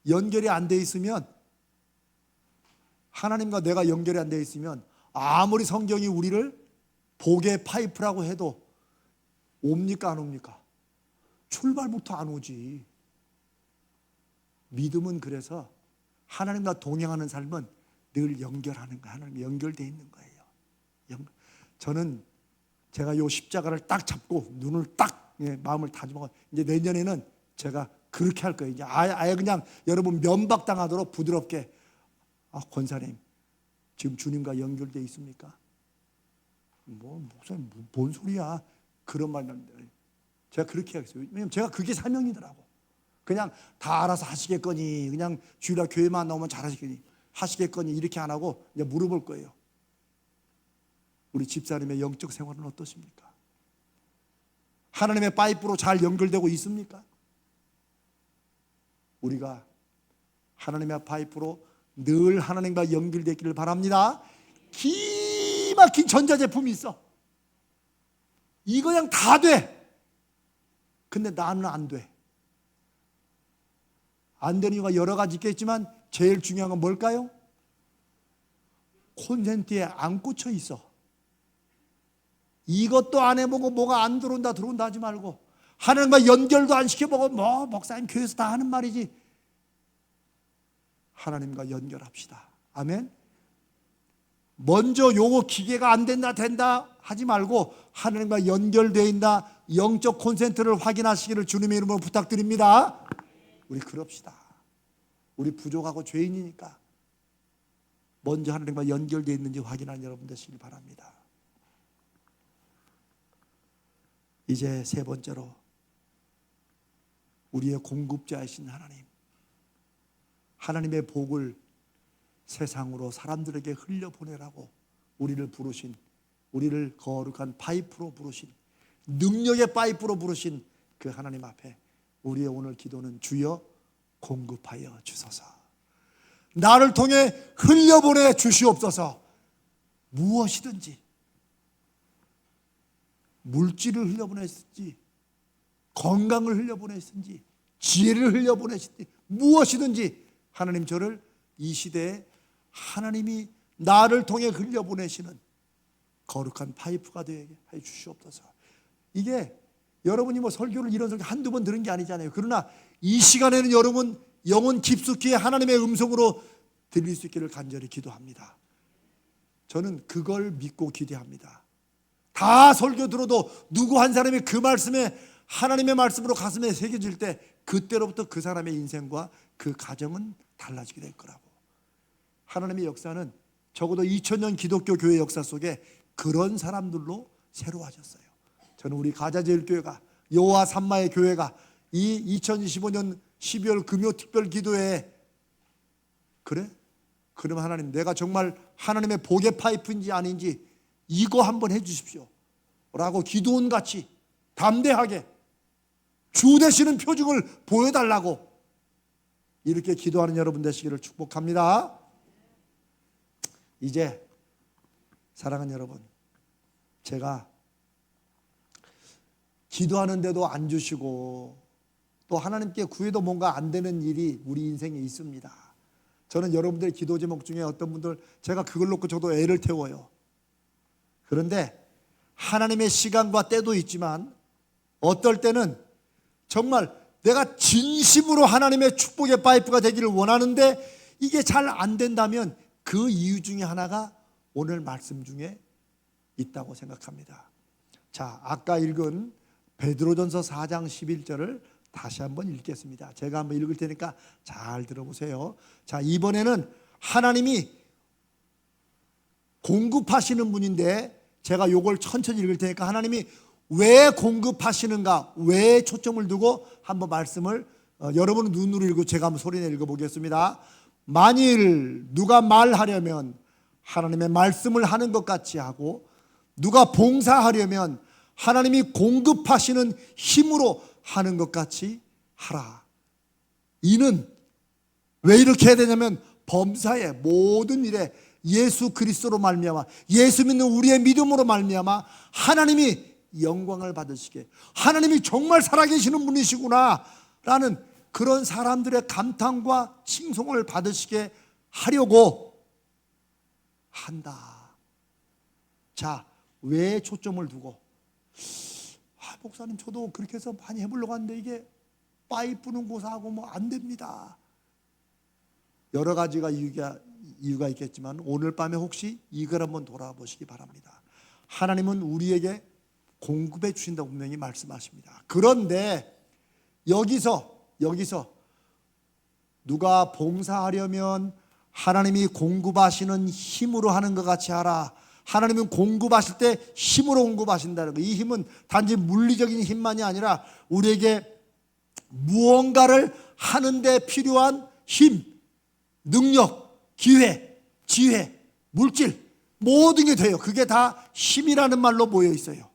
연결이 안 돼 있으면, 하나님과 내가 연결이 안 돼 있으면 아무리 성경이 우리를 복의 파이프라고 해도 옵니까 안 옵니까? 출발부터 안 오지. 믿음은 그래서 하나님과 동행하는 삶은 늘 연결하는 거예요. 하나님 연결되어 있는 거예요. 저는 제가 요 십자가를 딱 잡고 눈을 딱 마음을 다짐하고, 이제 내년에는 제가 그렇게 할 거예요. 이제 아예 그냥 여러분 면박당하도록 부드럽게, 아 권사님 지금 주님과 연결되어 있습니까? 뭐 목사님 뭔 소리야? 그런 말만 제가 그렇게 하겠어요. 왜냐면 제가 그게 사명이더라고. 그냥 다 알아서 하시겠거니, 그냥 주일날 교회만 나오면 잘하시겠니. 하시겠거니 이렇게 안 하고 이제 물어볼 거예요. 우리 집사님의 영적 생활은 어떠십니까? 하나님의 파이프로 잘 연결되고 있습니까? 우리가 하나님의 파이프로 늘 하나님과 연결되기를 바랍니다. 기막힌 전자제품이 있어. 이거 그냥 다 돼. 근데 나는 안 돼. 안 되는 이유가 여러 가지 있겠지만 제일 중요한 건 뭘까요? 콘센트에 안 꽂혀 있어. 이것도 안 해보고 뭐가 안 들어온다 하지 말고, 하나님과 연결도 안 시켜보고 뭐 목사님 교회에서 다 하는 말이지. 하나님과 연결합시다. 아멘. 먼저 요거 기계가 안 된다 하지 말고 하나님과 연결되어 있나 영적 콘센트를 확인하시기를 주님의 이름으로 부탁드립니다. 우리 그럽시다. 우리 부족하고 죄인이니까 먼저 하나님과 연결되어 있는지 확인하는 여러분 되시길 바랍니다. 이제 세 번째로, 우리의 공급자이신 하나님, 하나님의 복을 세상으로 사람들에게 흘려보내라고 우리를 부르신, 우리를 거룩한 파이프로 부르신, 능력의 파이프로 부르신 그 하나님 앞에 우리의 오늘 기도는 주여 공급하여 주소서. 나를 통해 흘려보내 주시옵소서. 무엇이든지, 물질을 흘려보냈든지, 건강을 흘려보냈든지, 지혜를 흘려보냈든지, 무엇이든지 하나님 저를 이 시대에 하나님이 나를 통해 흘려보내시는 거룩한 파이프가 되게 해 주시옵소서. 이게 여러분이 뭐 설교를 이런 설교 한두 번 들은 게 아니잖아요. 그러나 이 시간에는 여러분 영혼 깊숙이 하나님의 음성으로 들릴 수 있기를 간절히 기도합니다. 저는 그걸 믿고 기대합니다. 다 설교 들어도 누구 한 사람이 그 말씀에, 하나님의 말씀으로 가슴에 새겨질 때 그때로부터 그 사람의 인생과 그 가정은 달라지게 될 거라고. 하나님의 역사는 적어도 2000년 기독교 교회 역사 속에 그런 사람들로 새로워졌어요. 저는 우리 가자제일교회가, 여호와 삼마의 교회가 이 2025년 12월 금요 특별 기도회에, 그래? 그럼 하나님, 내가 정말 하나님의 복의 파이프인지 아닌지 이거 한번 해 주십시오 라고 기도원같이 담대하게 주 되시는 표징을 보여달라고 이렇게 기도하는 여러분 되시기를 축복합니다. 이제 사랑하는 여러분, 제가 기도하는데도 안 주시고 또 하나님께 구해도 뭔가 안 되는 일이 우리 인생에 있습니다. 저는 여러분들의 기도 제목 중에 어떤 분들, 제가 그걸 놓고 저도 애를 태워요. 그런데 하나님의 시간과 때도 있지만 어떨 때는 정말 내가 진심으로 하나님의 축복의 파이프가 되기를 원하는데 이게 잘 안 된다면 그 이유 중에 하나가 오늘 말씀 중에 있다고 생각합니다. 자, 아까 읽은 베드로전서 4장 11절을 다시 한번 읽겠습니다. 제가 한번 읽을 테니까 잘 들어보세요. 자, 이번에는 하나님이 공급하시는 분인데 제가 요걸 천천히 읽을 테니까 하나님이 왜 공급하시는가, 왜 초점을 두고 한번 말씀을 여러분은 눈으로 읽고 제가 한번 소리내 읽어보겠습니다. 만일 누가 말하려면 하나님의 말씀을 하는 것 같이 하고, 누가 봉사하려면 하나님이 공급하시는 힘으로 하는 것 같이 하라. 이는 왜 이렇게 해야 되냐면 범사의 모든 일에 예수 그리스도로 말미암아, 예수 믿는 우리의 믿음으로 말미암아 하나님이 영광을 받으시게, 하나님이 정말 살아계시는 분이시구나 라는 그런 사람들의 감탄과 칭송을 받으시게 하려고 한다. 자, 왜 초점을 두고, 목사님 저도 그렇게 해서 많이 해보려고 하는데 이게 파이프는 고사하고 뭐 안 됩니다. 여러 가지가 이유가 있겠지만 오늘 밤에 혹시 이걸 한번 돌아보시기 바랍니다. 하나님은 우리에게 공급해 주신다고 분명히 말씀하십니다. 그런데 여기서 누가 봉사하려면 하나님이 공급하시는 힘으로 하는 것 같이 하라. 하나님은 공급하실 때 힘으로 공급하신다는 거예요. 이 힘은 단지 물리적인 힘만이 아니라 우리에게 무언가를 하는 데 필요한 힘, 능력, 기회, 지혜, 물질 모든 게 돼요. 그게 다 힘이라는 말로 모여 있어요.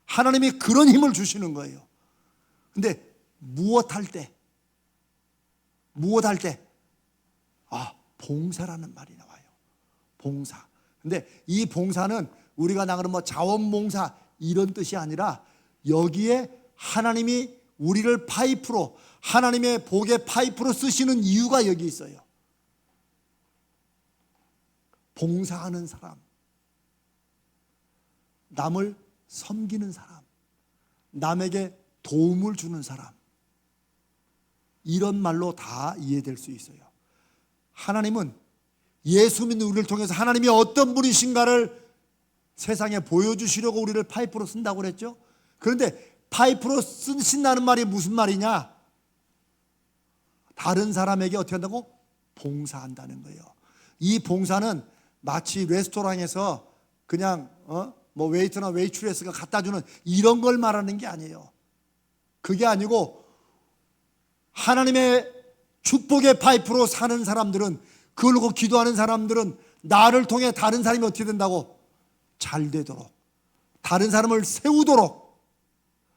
하나님이 그런 힘을 주시는 거예요. 근데 무엇할 때 봉사라는 말이 나와요. 봉사. 근데 이 봉사는 우리가 나가는 뭐 자원봉사 이런 뜻이 아니라 여기에 하나님이 우리를 파이프로, 하나님의 복의 파이프로 쓰시는 이유가 여기 있어요. 봉사하는 사람, 남을 섬기는 사람, 남에게 도움을 주는 사람, 이런 말로 다 이해될 수 있어요. 하나님은 예수 믿는 우리를 통해서 하나님이 어떤 분이신가를 세상에 보여주시려고 우리를 파이프로 쓴다고 그랬죠. 그런데 파이프로 쓰신다는 말이 무슨 말이냐? 다른 사람에게 어떻게 한다고? 봉사한다는 거예요. 이 봉사는 마치 레스토랑에서 그냥 뭐 웨이터나 웨이트레스가 갖다 주는 이런 걸 말하는 게 아니에요. 그게 아니고 하나님의 축복의 파이프로 사는 사람들은, 그걸 놓고 기도하는 사람들은 나를 통해 다른 사람이 어떻게 된다고? 잘 되도록, 다른 사람을 세우도록,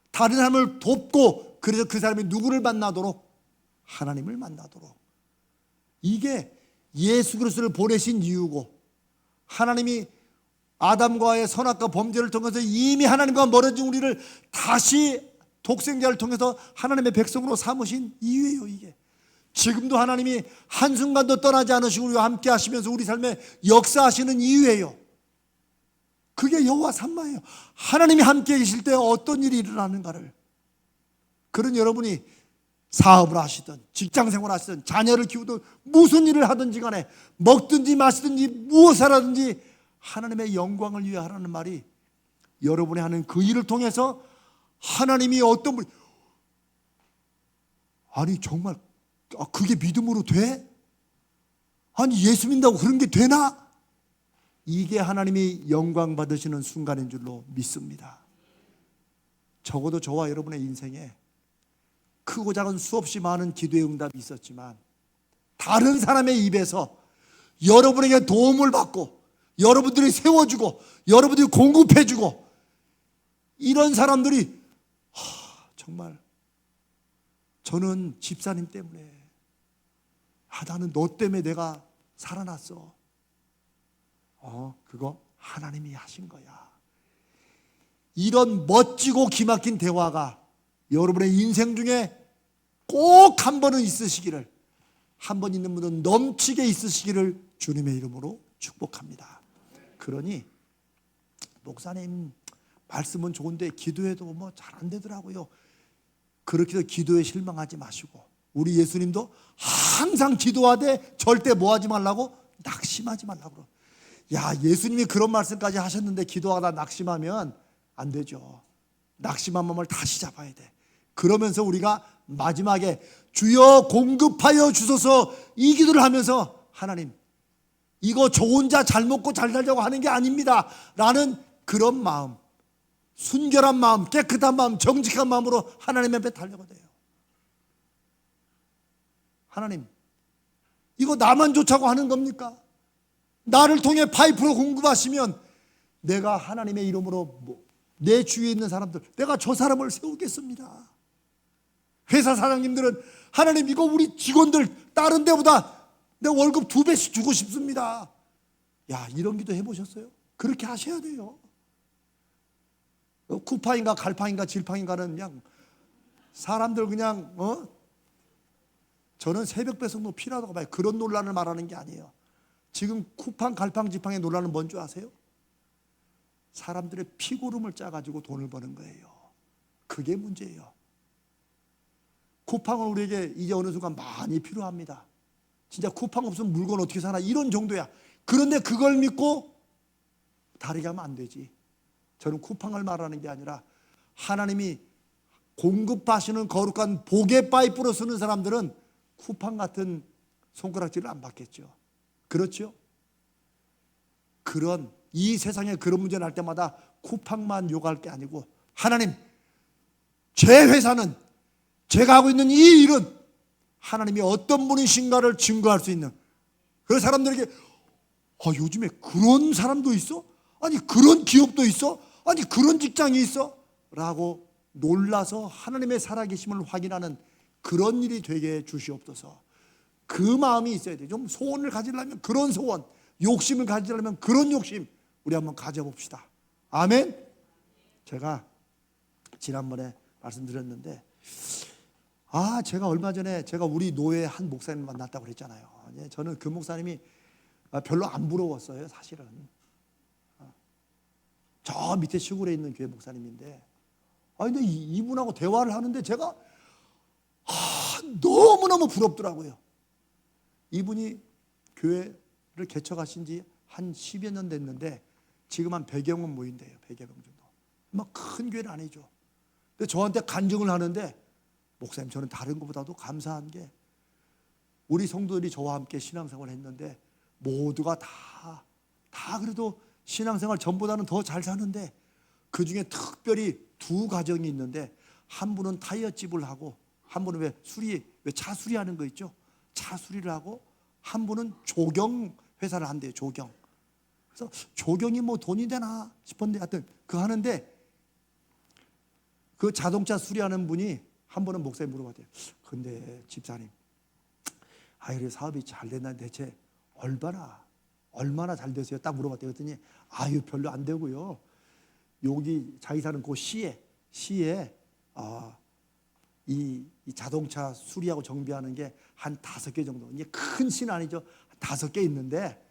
다른 사람을 돕고, 그래서 그 사람이 누구를 만나도록? 하나님을 만나도록. 이게 예수 그리스도를 보내신 이유고, 하나님이 아담과의 선악과 범죄를 통해서 이미 하나님과 멀어진 우리를 다시 독생자를 통해서 하나님의 백성으로 삼으신 이유예요. 이게 지금도 하나님이 한순간도 떠나지 않으시고 우리와 함께 하시면서 우리 삶에 역사하시는 이유예요. 그게 여호와 삼마예요. 하나님이 함께 계실 때 어떤 일이 일어나는가를. 그런 여러분이 사업을 하시든 직장생활을 하시든 자녀를 키우든 무슨 일을 하든지 간에 먹든지 마시든지 무엇을 하든지 하나님의 영광을 위해 하라는 말이, 여러분이 하는 그 일을 통해서 하나님이 어떤 분, 아니 정말 그게 믿음으로 돼? 아니 예수 믿는다고 그런 게 되나? 이게 하나님이 영광 받으시는 순간인 줄로 믿습니다. 적어도 저와 여러분의 인생에 크고 작은 수없이 많은 기도의 응답이 있었지만 다른 사람의 입에서 여러분에게 도움을 받고 여러분들이 세워주고 여러분들이 공급해주고 이런 사람들이 정말 저는 집사님 때문에 나는 너 때문에 내가 살아났어. 그거 하나님이 하신 거야. 이런 멋지고 기막힌 대화가 여러분의 인생 중에 꼭 한 번은 있으시기를, 한 번 있는 분은 넘치게 있으시기를 주님의 이름으로 축복합니다. 그러니 목사님 말씀은 좋은데 기도해도 뭐 잘 안 되더라고요. 그렇게 해서 기도에 실망하지 마시고, 우리 예수님도 항상 기도하되 절대 뭐 하지 말라고? 낙심하지 말라고. 야, 예수님이 그런 말씀까지 하셨는데 기도하다 낙심하면 안 되죠. 낙심한 마음을 다시 잡아야 돼. 그러면서 우리가 마지막에 주여 공급하여 주소서 이 기도를 하면서, 하나님 이거 저 혼자 잘 먹고 잘 살려고 하는 게 아닙니다 라는 그런 마음, 순결한 마음, 깨끗한 마음, 정직한 마음으로 하나님 앞에 달려가 돼요. 하나님 이거 나만 좋자고 하는 겁니까? 나를 통해 파이프로 공급하시면 내가 하나님의 이름으로 내 주위에 있는 사람들, 내가 저 사람을 세우겠습니다. 회사 사장님들은 하나님 이거 우리 직원들 다른 데보다 내 월급 2배씩 주고 싶습니다. 야, 이런 기도 해보셨어요? 그렇게 하셔야 돼요. 쿠파인가 갈팡인가 질팡인가는 그냥 사람들 그냥 저는 새벽 배송도 필요하다고 봐요. 그런 논란을 말하는 게 아니에요. 지금 쿠팡 갈팡 지팡의 논란은 뭔지 아세요? 사람들의 피고름을 짜가지고 돈을 버는 거예요. 그게 문제예요. 쿠팡은 우리에게 이제 어느 순간 많이 필요합니다. 진짜 쿠팡 없으면 물건 어떻게 사나 이런 정도야. 그런데 그걸 믿고 다르게 하면 안 되지. 저는 쿠팡을 말하는 게 아니라 하나님이 공급하시는 거룩한 복의 파이프로 쓰는 사람들은 쿠팡 같은 손가락질을 안 받겠죠. 그렇죠? 그런 이 세상에 그런 문제 날 때마다 쿠팡만 욕할 게 아니고, 하나님 제 회사는, 제가 하고 있는 이 일은 하나님이 어떤 분이신가를 증거할 수 있는 그런 사람들에게 요즘에 그런 사람도 있어? 아니 그런 기업도 있어? 아니 그런 직장이 있어? 라고 놀라서 하나님의 살아계심을 확인하는 그런 일이 되게 해 주시옵소서. 그 마음이 있어야 돼. 좀 소원을 가지려면 그런 소원, 욕심을 가지려면 그런 욕심 우리 한번 가져봅시다. 아멘. 제가 지난번에 말씀드렸는데 제가 얼마 전에 제가 우리 노회 한 목사님 만났다고 그랬잖아요. 저는 그 목사님이 별로 안 부러웠어요, 사실은. 저 밑에 시골에 있는 교회 목사님인데 근데 이분하고 대화를 하는데 제가 너무너무 부럽더라고요. 이분이 교회를 개척하신 지 한 10여 년 됐는데 지금 한 100여 명 모인대요. 100여 명 정도. 막 큰 교회는 아니죠. 근데 저한테 간증을 하는데 목사님, 저는 다른 것보다도 감사한 게 우리 성도들이 저와 함께 신앙생활을 했는데 모두가 다 그래도 신앙생활 전보다는 더 잘 사는데 그 중에 특별히 두 가정이 있는데 한 분은 타이어집을 하고 한 분은 왜 차 수리하는 거 있죠? 차 수리를 하고 한 분은 조경 회사를 한대요. 조경. 그래서 조경이 뭐 돈이 되나 싶었는데 하여튼 그 하는데 그 자동차 수리하는 분이 한 번은 목사님 물어봤대요. 근데 집사님, 이래 사업이 잘 됐나 대체 얼마나 잘 됐어요? 딱 물어봤대요. 그랬더니 별로 안 되고요. 여기 자기 사는 그 시에 이 자동차 수리하고 정비하는 게 한 5개 정도. 이게 큰 시는 아니죠. 5개 있는데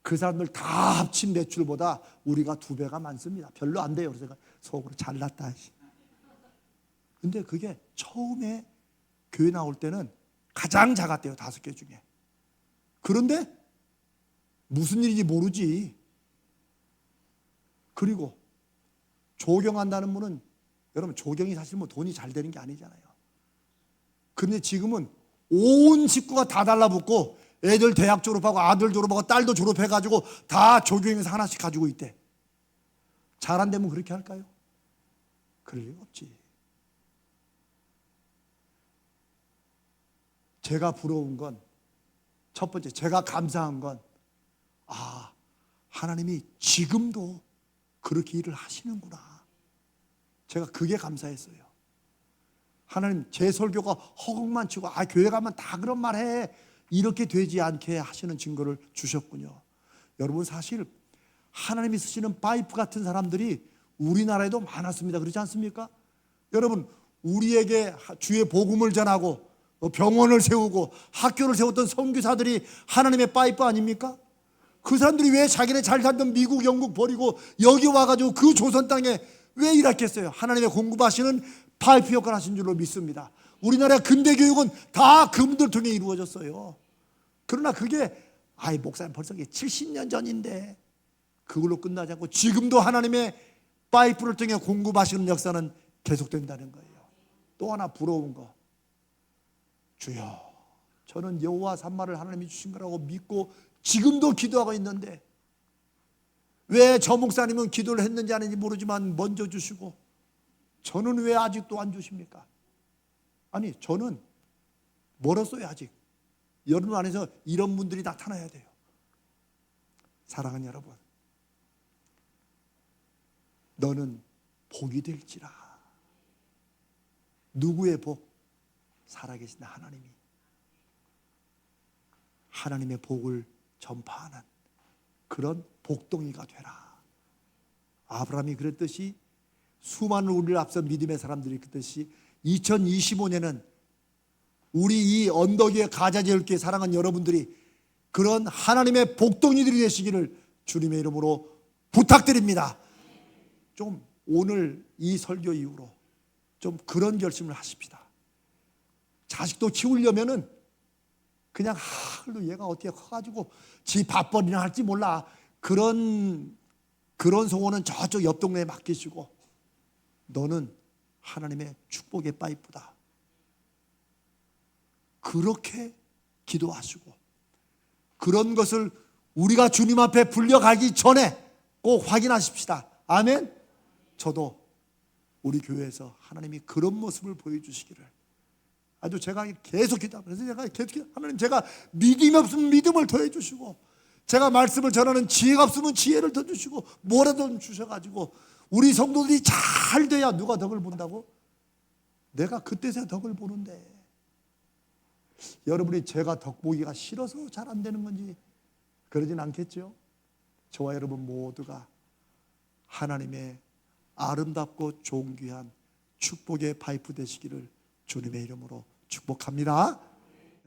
그 사람들 다 합친 매출보다 우리가 2배가 많습니다. 별로 안 돼요. 그래서 제가 속으로 잘났다. 근데 그게 처음에 교회 나올 때는 가장 작았대요. 5개 중에. 그런데 무슨 일인지 모르지. 그리고 조경한다는 분은 여러분 조경이 사실 뭐 돈이 잘 되는 게 아니잖아요. 그런데 지금은 온 식구가 다 달라붙고 애들 대학 졸업하고 아들 졸업하고 딸도 졸업해가지고 다 조경에서 하나씩 가지고 있대. 잘 안 되면 그렇게 할까요? 그럴 리가 없지. 제가 부러운 건 첫 번째, 제가 감사한 건 하나님이 지금도 그렇게 일을 하시는구나. 제가 그게 감사했어요. 하나님, 제 설교가 허공만 치고 교회 가면 다 그런 말 해, 이렇게 되지 않게 하시는 증거를 주셨군요. 여러분, 사실 하나님이 쓰시는 파이프 같은 사람들이 우리나라에도 많았습니다. 그렇지 않습니까? 여러분, 우리에게 주의 복음을 전하고 병원을 세우고 학교를 세웠던 선교사들이 하나님의 파이프 아닙니까? 그 사람들이 왜 자기네 잘 살던 미국, 영국 버리고 여기 와가지고 그 조선 땅에 왜 일했겠어요? 하나님의 공급하시는 파이프 역할을 하신 줄로 믿습니다. 우리나라 근대 교육은 다 그분들 통해 이루어졌어요. 그러나 그게 목사님 벌써 70년 전인데 그걸로 끝나지 않고 지금도 하나님의 파이프를 통해 공급하시는 역사는 계속된다는 거예요. 또 하나 부러운 거, 주여, 저는 여호와 산마를 하나님이 주신 거라고 믿고 지금도 기도하고 있는데 왜 저 목사님은 기도를 했는지 안 했는지 모르지만 먼저 주시고 저는 왜 아직도 안 주십니까? 저는 멀었어요. 아직. 여러분 안에서 이런 분들이 나타나야 돼요. 사랑하는 여러분, 너는 복이 될지라. 누구의 복? 살아계신 하나님이 하나님의 복을 전파하는 그런 복덩이가 되라. 아브라함이 그랬듯이 수많은 우리를 앞서 믿음의 사람들이 그랬듯이 2025년은 우리 이 언덕 위에 가자지을게 사랑하는 여러분들이 그런 하나님의 복덩이들이 되시기를 주님의 이름으로 부탁드립니다. 좀 오늘 이 설교 이후로 좀 그런 결심을 하십시다. 자식도 키우려면은 그냥 얘가 어떻게 커가지고 지 밥벌이나 할지 몰라. 그런 소원은 저쪽 옆 동네에 맡기시고 너는 하나님의 축복의 파이프다. 그렇게 기도하시고 그런 것을 우리가 주님 앞에 불려가기 전에 꼭 확인하십시다. 아멘. 저도 우리 교회에서 하나님이 그런 모습을 보여주시기를 아주 제가 계속 기도합니다. 그래서 제가 계속 하나님, 제가 믿음이 없으면 믿음을 더해 주시고, 제가 말씀을 전하는 지혜가 없으면 지혜를 더 주시고, 뭐라도 좀 주셔가지고 우리 성도들이 잘 돼야 누가 덕을 본다고? 내가 그때서야 덕을 보는데, 여러분이 제가 덕 보기가 싫어서 잘 안 되는 건지 그러진 않겠죠? 저와 여러분 모두가 하나님의 아름답고 존귀한 축복의 파이프 되시기를 주님의 이름으로 축복합니다.